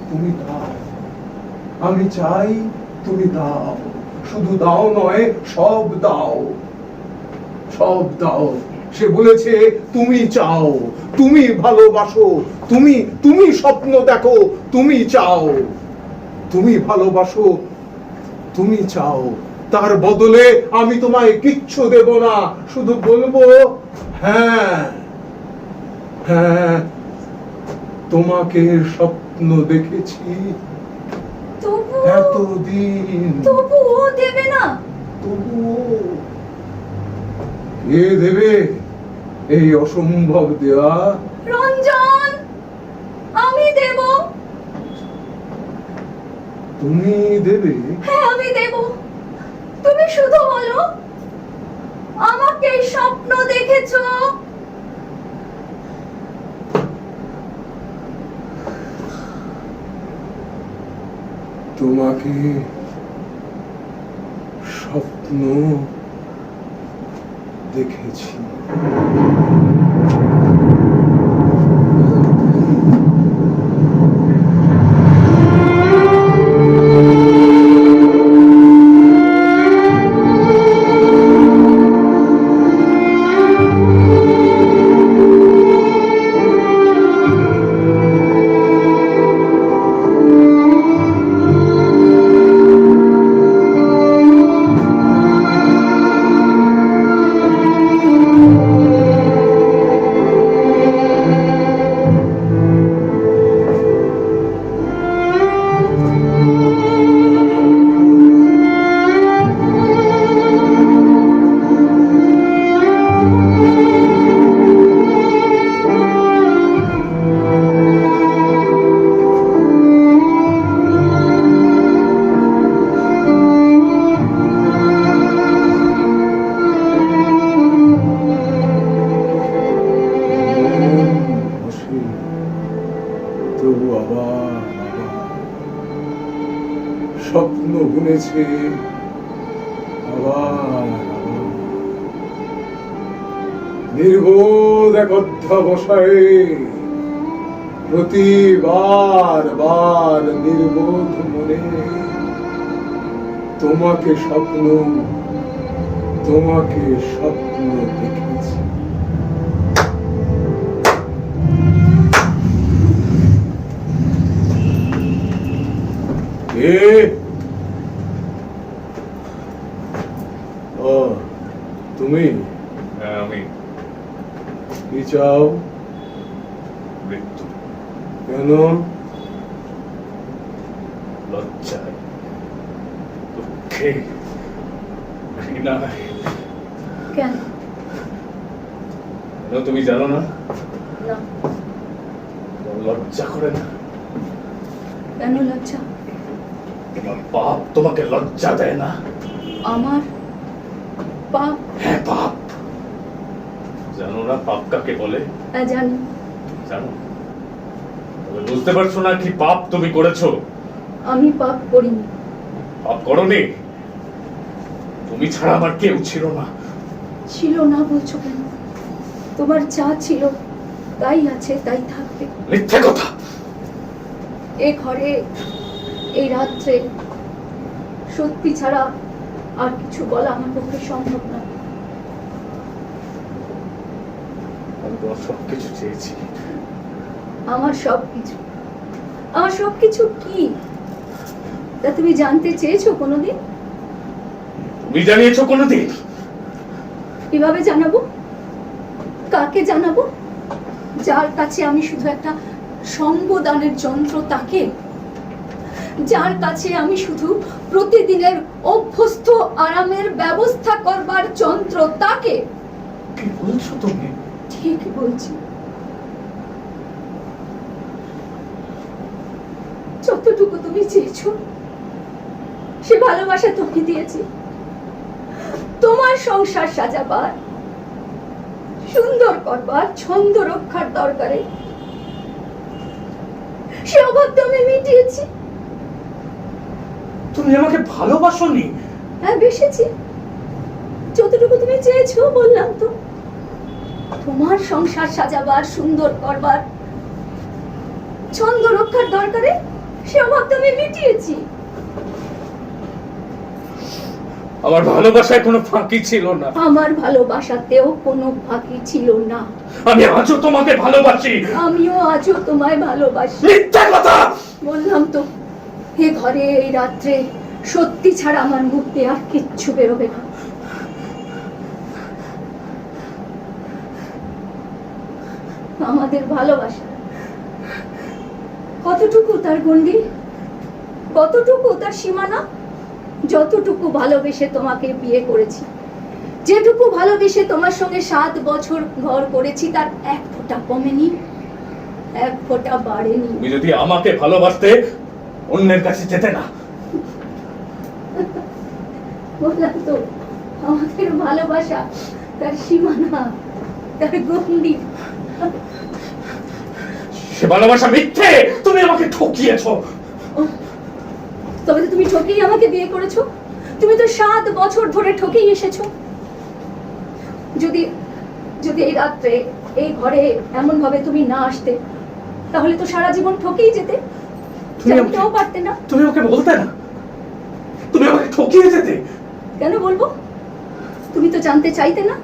তুমি দাও, আমি চাই তুমি দাও। শুধু দাও নয়, সব দাও, সব দাও। সে বলেছে তুমি চাও, তুমি ভালোবাসো, তুমি তুমি স্বপ্ন দেখো, তুমি চাও, তুমি ভালোবাসো, তুমি চাও। তার বদলে আমি তোমায় কিচ্ছু দেব না, শুধু বলবো হ্যাঁ হ্যাঁ তোমাকে স্বপ্ন দেখেছি এতদিন। তবুও দেবে না? তবুও কে দেবে এই অসম্ভব দেওয়া? রঞ্জন, আমি দেব। তুমি দেবে? হ্যাঁ, আমি দেব। তুমি শুধু বলো আমাকে স্বপ্ন দেখেছো। তোমাকে স্বপ্ন দেখেছি। চলেছে আবার নির্বোধ এক অধ্যবসায়ে প্রতিবার বার নির্বোধ মনে তোমাকে স্বপ্ন দেখেছি। কে? ও তুমি? হ্যাঁ, আমি কি চাও? মৃত্যু, কেন? লজ্জায়, দুঃখে, ঘৃণায়। কেন? কেন তুমি জানো না? না। তোমার লজ্জা করে না? কেন লজ্জা? তোমার পাপ তোমাকে লজ্জা দেয় না? আমার পাপ? হ্যাঁ, পাপ। জানো না পাপ কাকে বলে? হ্যাঁ, জানি। জানো? তবে বুঝতে পারছো না কি পাপ তুমি করেছো? আমি পাপ করিনি। পাপ করোনি? তুমি ছাড়া আমার কেউ ছিল না। ছিল না বলছো কেন? তোমার যা ছিল তাই আছে, তাই থাকবে। মিথ্যে কথা। এ ঘরে এই রাত্রে সত্যি ছাড়া আর কিছু বলা আমার পক্ষে সম্ভব না। আমি তোমার সবকিছু চেয়েছি। আমার সবকিছু? আমার সবকিছু কি তা তুমি জানতে চেয়েছো কোনোদিন? তুমি জানিয়েছো কোনোদিন? কিভাবে জানাবো? কাকে জানাবো? যার কাছে আমি শুধু একটা সঙ্গদানের যন্ত্র, তাকে? যার কাছে আমি শুধু প্রতিদিনের অভ্যস্ত আরামের ব্যবস্থা করবার যন্ত্র, তাকে? কি বলছো তুমি? ঠিক বলছি। যতটুকু তুমি চেয়েছো সে ভালোবাসা তোকে দিয়েছি। তোমার সংসার সাজাবার, সুন্দর করবার, ছন্দ রক্ষার দরকারে সে অভাব তো আমি মিটিয়েছি। তুমি আমাকে ভালোবাসোনি? হ্যাঁ, বেসেছি। যতটুকু তুমি চেয়েছো বললাম তো। তোমার সংসার সাজাবার, সুন্দর করবার, ছন্দ রক্ষার দরকারে সে অভাব তো আমি মিটিয়েছি। আমার ভালোবাসায় কোনো ফাঁকি ছিল না। আমার ভালোবাসাতেও কোনো ফাঁকি ছিল না। আমি আজও তোমাকে ভালোবাসি। আমিও আজও তোমায় ভালোবাসি। মিথ্যা কথা। বললাম তো, এ ঘরে এই রাত্রে সত্যি ছাড়া আমার মুখ দিয়ে আর কিচ্ছু বেরোবে না। আমাদের ভালোবাসা কতটুকু তার গণ্ডি, কতটুকু তার সীমানা? যতটুকু ভালোবেসে তোমাকে বিয়ে করেছি, যেটুকু ভালোবেসে তোমার সঙ্গে 7 বছর ঘর করেছি, তার এক ফোঁটা কমেনি, এক ফোঁটা বাড়েনি। তুমি যদি আমাকে ভালোবাসতে অন্যের কাছে যেতে না। বললাম তো, আমাদের ভালোবাসা তার সীমানা, তার গণ্ডি। সে ভালোবাসা মিথ্যে। তুমি আমাকে ঠকিয়েছো। তবে তো তুমি ঠকেই আমাকে বিয়ে করেছো। তুমি তো 7 বছর ধরে ঠকেই এসেছো। যদি যদি এই রাত্রে এই ঘরে এমন ভাবে তুমি না আসতে, তাহলে তো সারা জীবন ঠকেই যেতে। জানতেও পারতে না। তুমি আমাকে বলতে না, তুমি আমাকে ঠকিয়ে যেতে। কেন বলবো? তুমি তো জানতে চাইতে না।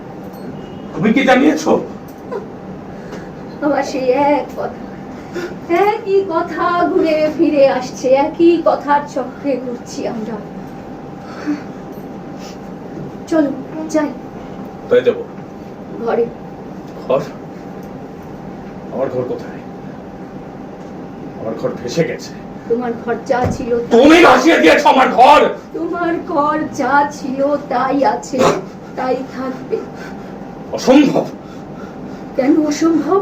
তুমি কি জানিয়েছো? আবার সেই এক কথা, একই কথা ঘুরে ফিরে আসছে, একই কথার চক্রে ঘুরছি আমরা। চলো যাই। তাই যাবো? ঘরে। ঘর? আমার ঘর কোথায়? আমার ঘর ভেসে গেছে। তোমার ঘর যা ছিল তুমি ভাসিয়ে দিয়েছো আমার ঘর। তোমার ঘর যা ছিল তাই আছে, তাই থাকবে। অসম্ভব। কেন অসম্ভব?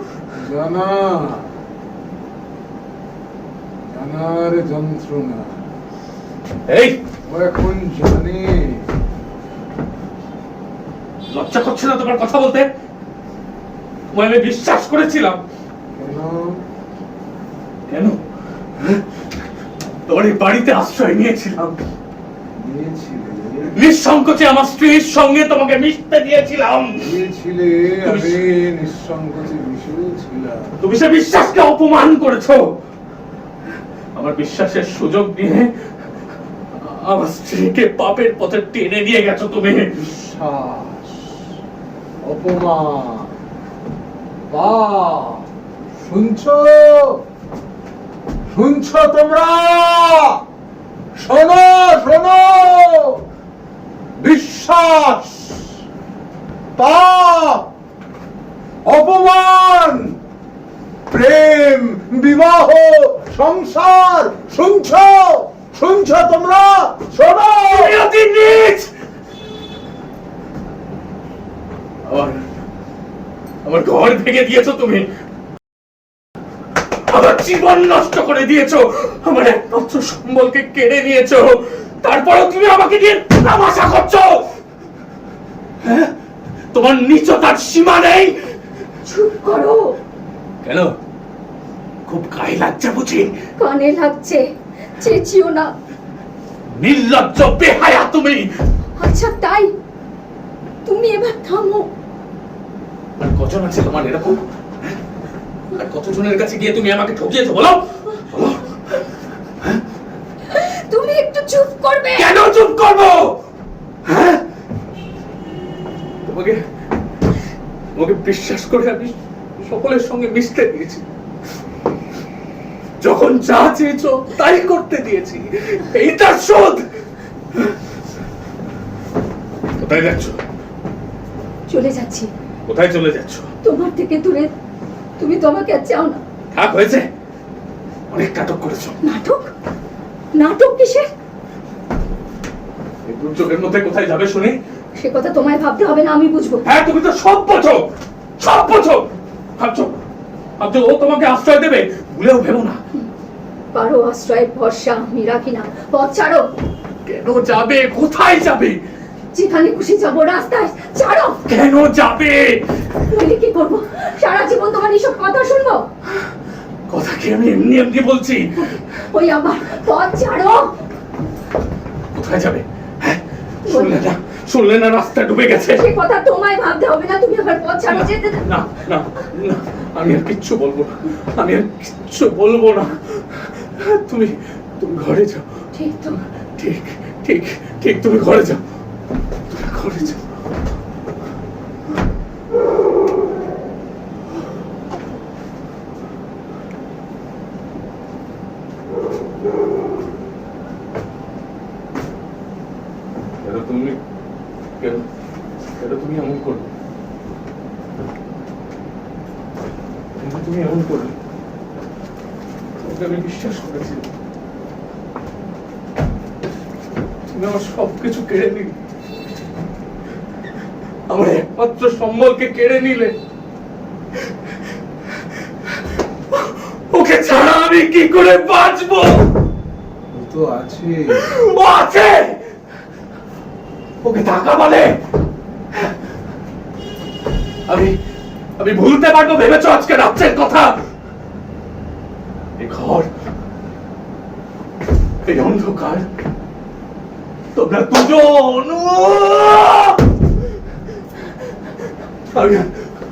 জানার যন্ত্রণা। এই, ও এখন জানে। লজ্জা করছে না তোমার কথা বলতে? তোমায় আমি বিশ্বাস করেছিলাম। কেন? কেন? তোমার এই বাড়িতে আশ্রয় নিয়েছিলাম। দিয়েছিলে নিঃসংকোচে আমার স্ত্রীর সঙ্গে তোমাকে মিশতে দিয়েছিলাম। দিয়েছিলে, আমি নিঃসংকোচে মিশেছিলাম। তুমি সে বিশ্বাসকে অপমান করেছো। আমার বিশ্বাসের সুযোগ নিয়ে আমার স্ত্রীকে পাপের পথে টেনে নিয়ে গেছো তুমি। বিশ্বাস, অপমান, পাপ, শুনছো? শুনছো তোমরা? শোনো, শোনো। বিশ্বাস, পাপ, অপমান, প্রেম, বিবাহ, সংসার, শুনছো? শুনছো তোমরা? শোনো। তুমি অতি নীচ। আমার ঘর ভেঙে দিয়েছো তুমি, আমার জীবন নষ্ট করে দিয়েছো, আমার একমাত্র সম্বলকে কেড়ে নিয়েছো, তারপরেও তুমি আমাকে নিয়ে তামাশা করছো। হ্যাঁ? তোমার নীচতার সীমা নেই। চুপ করো। কেন? খুব গায়ে লাগছে বুঝি? কানে লাগছে, চেঁচিও না। নির্লজ্জ বেহায়া তুমি। আচ্ছা তাই, তুমি এবার থামো। আর কজন আছে তোমার এরকম? হ্যাঁ? আর কতজনের কাছে গিয়ে তুমি আমাকে ঠকিয়েছো বলো? বলো। তুমি একটু চুপ করবে? কেন চুপ করবো? হ্যাঁ? তোমাকে তোমাকে বিশ্বাস করে আমি সকলের সঙ্গে মিশতে দিয়েছি, যখন যা চেয়েছো তাই করতে দিয়েছি, এই তার শোধ। কোথায় যাচ্ছ? চলে যাচ্ছি। কোথায় চলে যাচ্ছ? তোমার থেকে দূরে। তুমি তো আমাকে আর চাও না। থাক, হয়েছে, অনেক নাটক করেছো। নাটক? নাটক কিসের? এই দুর্যোগের মধ্যে কোথায় যাবে শুনি? সে কথা তোমায় ভাবতে হবে না, আমি বুঝবো। হ্যাঁ, তুমি তো সব বোঝো, সব বোঝো। ভাবছো ভাবছো ও তোমাকে আশ্রয় দেবে, ভুলেও ভেবো না। পারো আশ্রয়ের ভরসা আমি রাখি না। পথ ছাড়ো। কেন যাবে? কোথায় যাবে? যেখানে খুশি যাবো, রাস্তায়। ছাড়ো। কেন যাবে? বলি কি করবো? সারা জীবন তোমার এইসব কথা শুনবো? কথা কি আমি এমনি এমনি বলছি? ওই আমার পথ ছাড়ো। কোথায় যাবে? হ্যাঁ, শুনলে না রাস্তা ডুবে গেছে। সে কথা তোমায় ভাবতে হবে না, তুমি আমার পথ ছাড়ো। যেতে দাও। না না না, আমি আর কিচ্ছু বলবো না, আমি আর কিচ্ছু বলবো না। তুমি তুমি ঘরে যাও। ঠিক তো? ঠিক ঠিক ঠিক, তুমি ঘরে যাও, তুমি ঘরে যাও। তুমি কেন কেন তুমি এমন করবে? কেন তুমি এমন করবে? তোমাকে আমি বিশ্বাস করেছি, তুমি আমার সবকিছু কেড়ে নিলে, আমার একমাত্র সম্বলকে কেড়ে নিলে। ওকে ছাড়া আমি কি করে বাঁচবো? ও তো আছে। ও আছে, ওকে টাকা বলে আমি আমি ভুলতে পারবো ভেবেছো আজকে রাত্রের কথা? এই ঘর, এই অন্ধকার, তোমরা দুজন,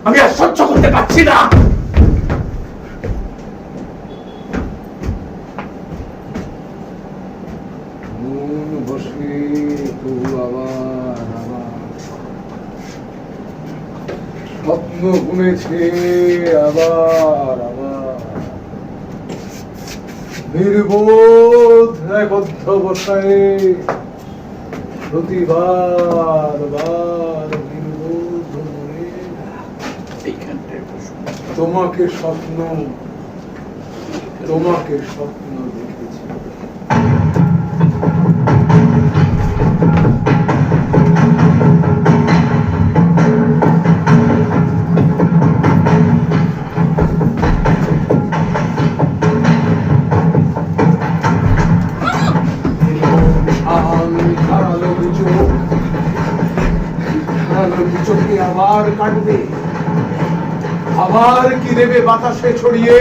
আমি আর সহ্য করতে পারছি না। মন বসে তবু আবার আবার স্বপ্ন বুনেছে, আবার আবার নির্বোধ এক অধ্যবসায়ে প্রতিবার বার নির্বোধ মনে তোমাকে স্বপ্ন দেখেছি। চোখে আবার কাটবে, আবার কি দেবে বাতাসে ছড়িয়ে,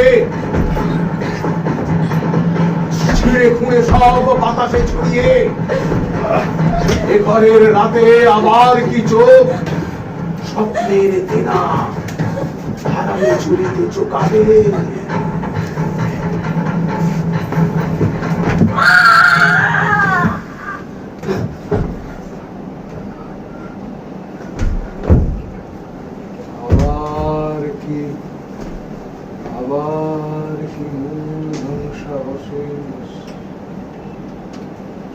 ছিঁড়ে খুঁড়ে সব বাতাসে ছড়িয়ে এবারের রাতে আবার কি চোখ স্বপ্নের দেনা হারানো চুরিতে চোকাবে। আবার কি মূল ধ্বংসাবশেষ,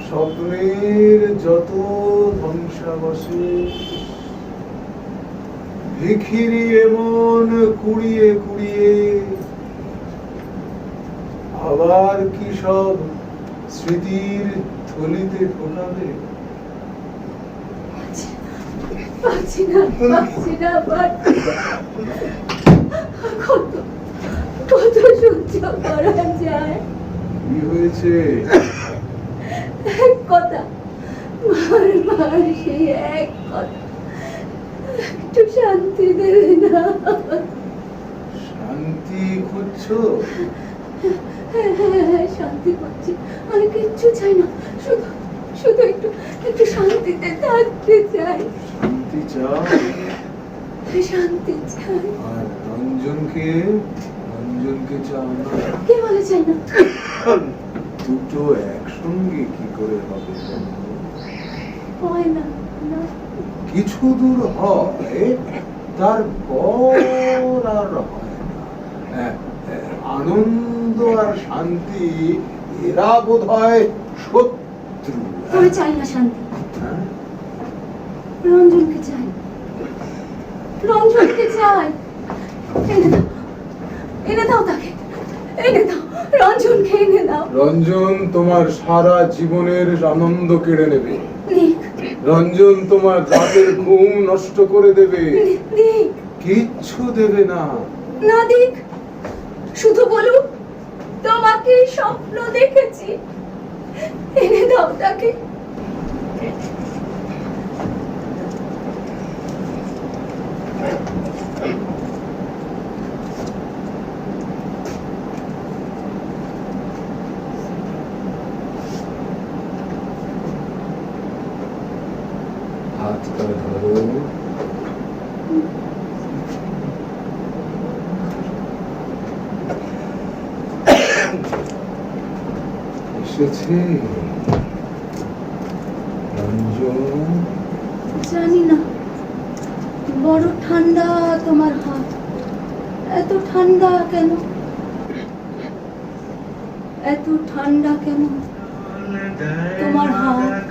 স্বপ্নের যত ধ্বংসাবশেষ, ভিখিরি এমন কুড়িয়ে কুড়িয়ে আবার কি সব স্মৃতির থলিতে ঢোকাবে। পাচ্ছি না কত কত সহ্য করা যায়। কি হয়েছে? এক কথা, বারবার সেই এক কথা, একটু শান্তি দেবে না? শান্তি খুঁজছো? হ্যাঁ, শান্তি পাচ্ছি, আমি কিচ্ছু চাই না, শুধু শুধু একটু একটু শান্তিতে থাকতে চাই। শান্তি চাও? শান্তি চাই। আর রঞ্জনকে চাও না? কে বলে চাই না? দুটো একসঙ্গে কি করে হবে? হয় না, না। কিছু দূর হয়, তারপর আর হয় না। আনন্দ আর শান্তি এরা বোধ হয় শত্রু। আমি চাই না শান্তি, হ্যাঁ? রঞ্জনকে চাই, রঞ্জনকে চাই। এনে দাও তাকে, এনে দাও, রঞ্জনকে এনে দাও। রঞ্জন তোমার সারা জীবনের আনন্দ কেড়ে নেবে। দিক, রঞ্জন তোমার রাতের ঘুম নষ্ট করে দেবে। দিক, কিচ্ছু দেবে না। না দিক, শুধু বলুক তোমাকে স্বপ্ন দেখেছি, এনে দাও তাকে। হাতটা ধরো। এসেছে রঞ্জন। জানি না, বড় ঠান্ডা তোমার হাত, এত ঠান্ডা কেন, এত ঠান্ডা কেন তোমার হাত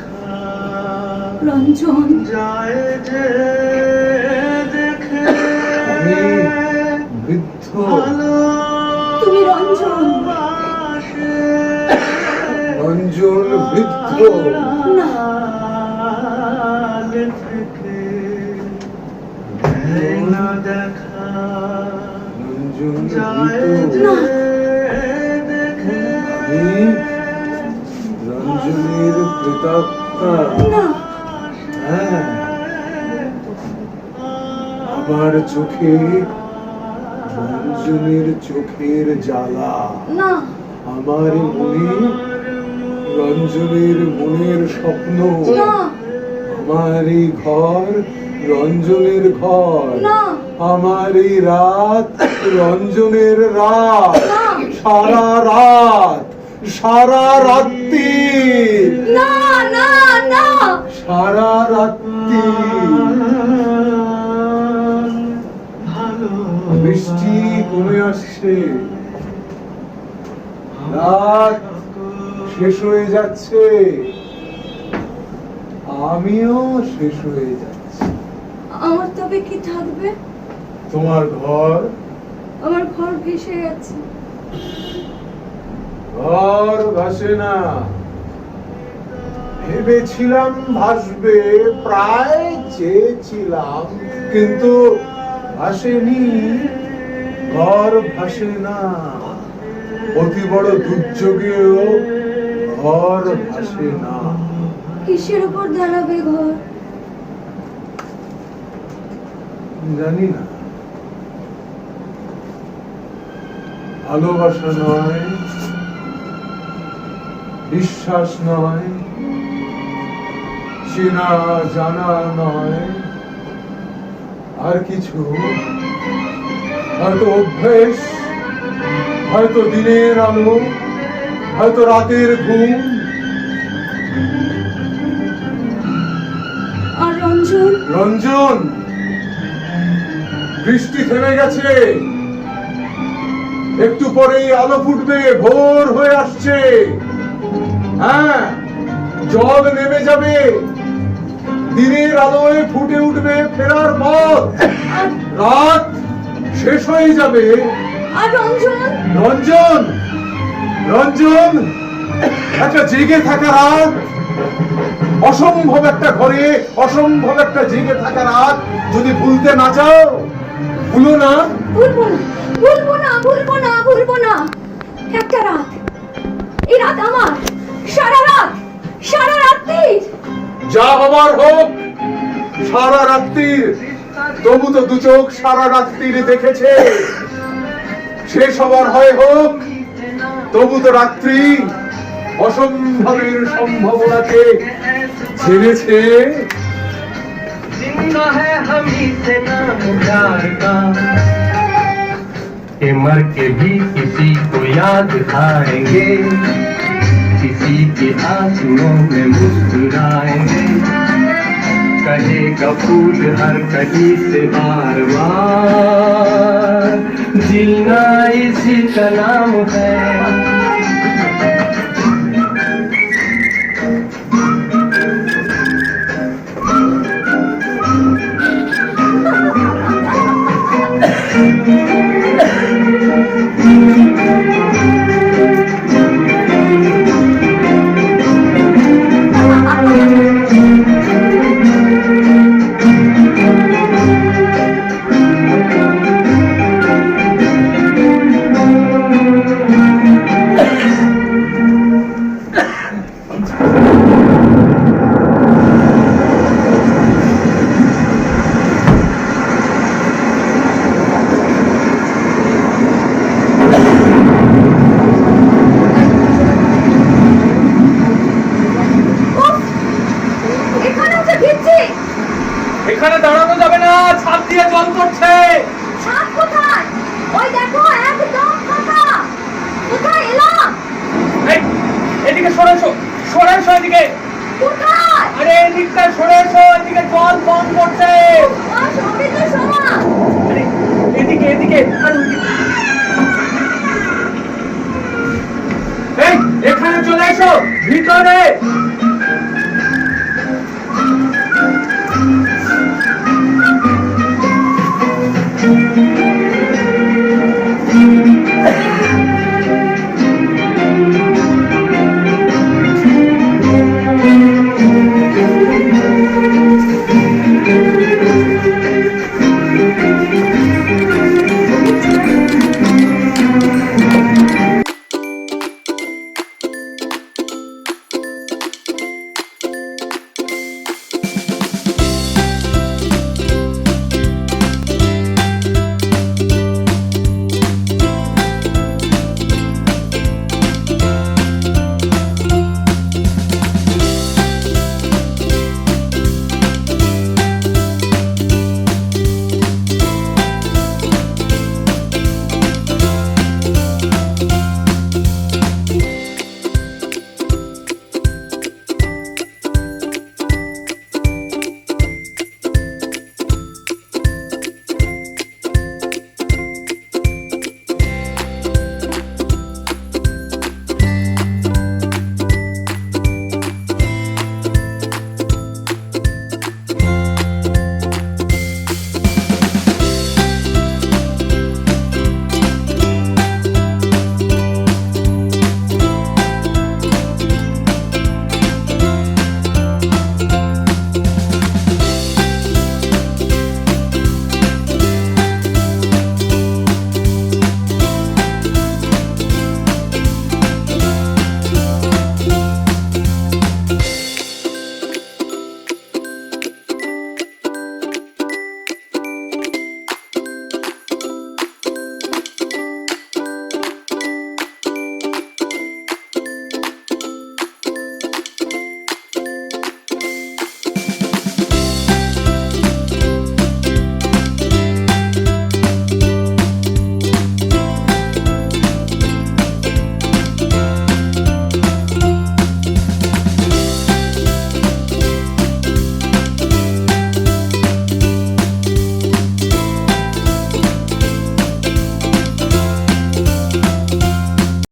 রঞ্জন? আমি বৃদ্ধ। তুমি রঞ্জন? রঞ্জন বৃদ্ধ না, রঞ্জন মৃত। না, আমি রঞ্জনের প্রেতাত্মা। না, হ্যাঁ, আমার চোখে রঞ্জনের চোখের জ্বালা, না, আমার মনে রঞ্জনের মনের স্বপ্ন, না, আমারই ঘর রঞ্জনের ঘর, না, আমারই রাত রঞ্জনের রাত, না, সারা রাত, সারা রাত্রি, না, না, না, সারা রাত্রি। বৃষ্টি কমে আসছে, রাত শেষ হয়ে যাচ্ছে, আমিও শেষ হয়ে যাচ্ছি। আমার তবে কি থাকবে? তোমার ঘর, আমার ঘর ভেসে গেছে। ঘর ভাসে না, ভেবেছিলাম ভাসবে, প্রায় চেয়েছিলাম, কিন্তু ভাসেনি। ঘর ভাসে না, অতি বড় দুর্যোগেও ঘর ভাসে না। কিসের উপর দাঁড়াবে ঘর? জানি না, ভালোবাসা নয়, বিশ্বাস নয়, চেনা জানা নয় আর কিছু, হয়তো অভ্যেস, হয়তো দিনের আলো, হয়তো রাতের ঘুম। আর রঞ্জন? রঞ্জন, বৃষ্টি থেমে গেছে, একটু পরেই আলো ফুটবে, ভোর হয়ে আসছে। হ্যাঁ, জল নেমে যাবে, দিনের আলোয় ফুটে উঠবে ফেরার পথ, রাত শেষ হয়ে যাবে। আর রঞ্জন? রঞ্জন, রঞ্জন, একটা জেগে থাকা রাত, অসম্ভব একটা ঘরে অসম্ভব একটা জেগে থাকা রাত যদি ভুলতে না চাও, ভুলো না। ভুলবো না, ভুলবো না, ভুলবো না, ভুলবো না। একটা রাত, এই রাত আমার, সারা রাত, সারা রাত্রির। যা হবার হোক, সারা রাত্রির। তবু তো দু চোখ সারা রাত্রির দেখেছে, শেষ হবার হয় হোক, তবু তো রাত্রি অসম্ভবের সম্ভাবনাকে ছেড়েছে। जिंदा है हम ही से नाम प्यार का कि मर के भी किसी को याद आएंगे, किसी की आंसुओं में मुस्कुराएंगे, कहेगा फूल हर कहीं से बार बार, जीना इसी का नाम है। এখানে দাঁড়ানো যাবে না, ছাদ দিয়ে জল পড়ছে। ছাদ কোথায়? ওই দেখো, একদম ফাঁকা। কোথায় এলাম? এই, এদিকে সরে এসো, সরে এসো এদিকে। কোথায়? আরে এদিকটা সরে এসো, এদিকে জল কম পড়ছে। সবই তো সমান। আরে এদিকে, এদিকে। আর ওইদিকে। এই, এখানে চলে এসো, ভিতরে।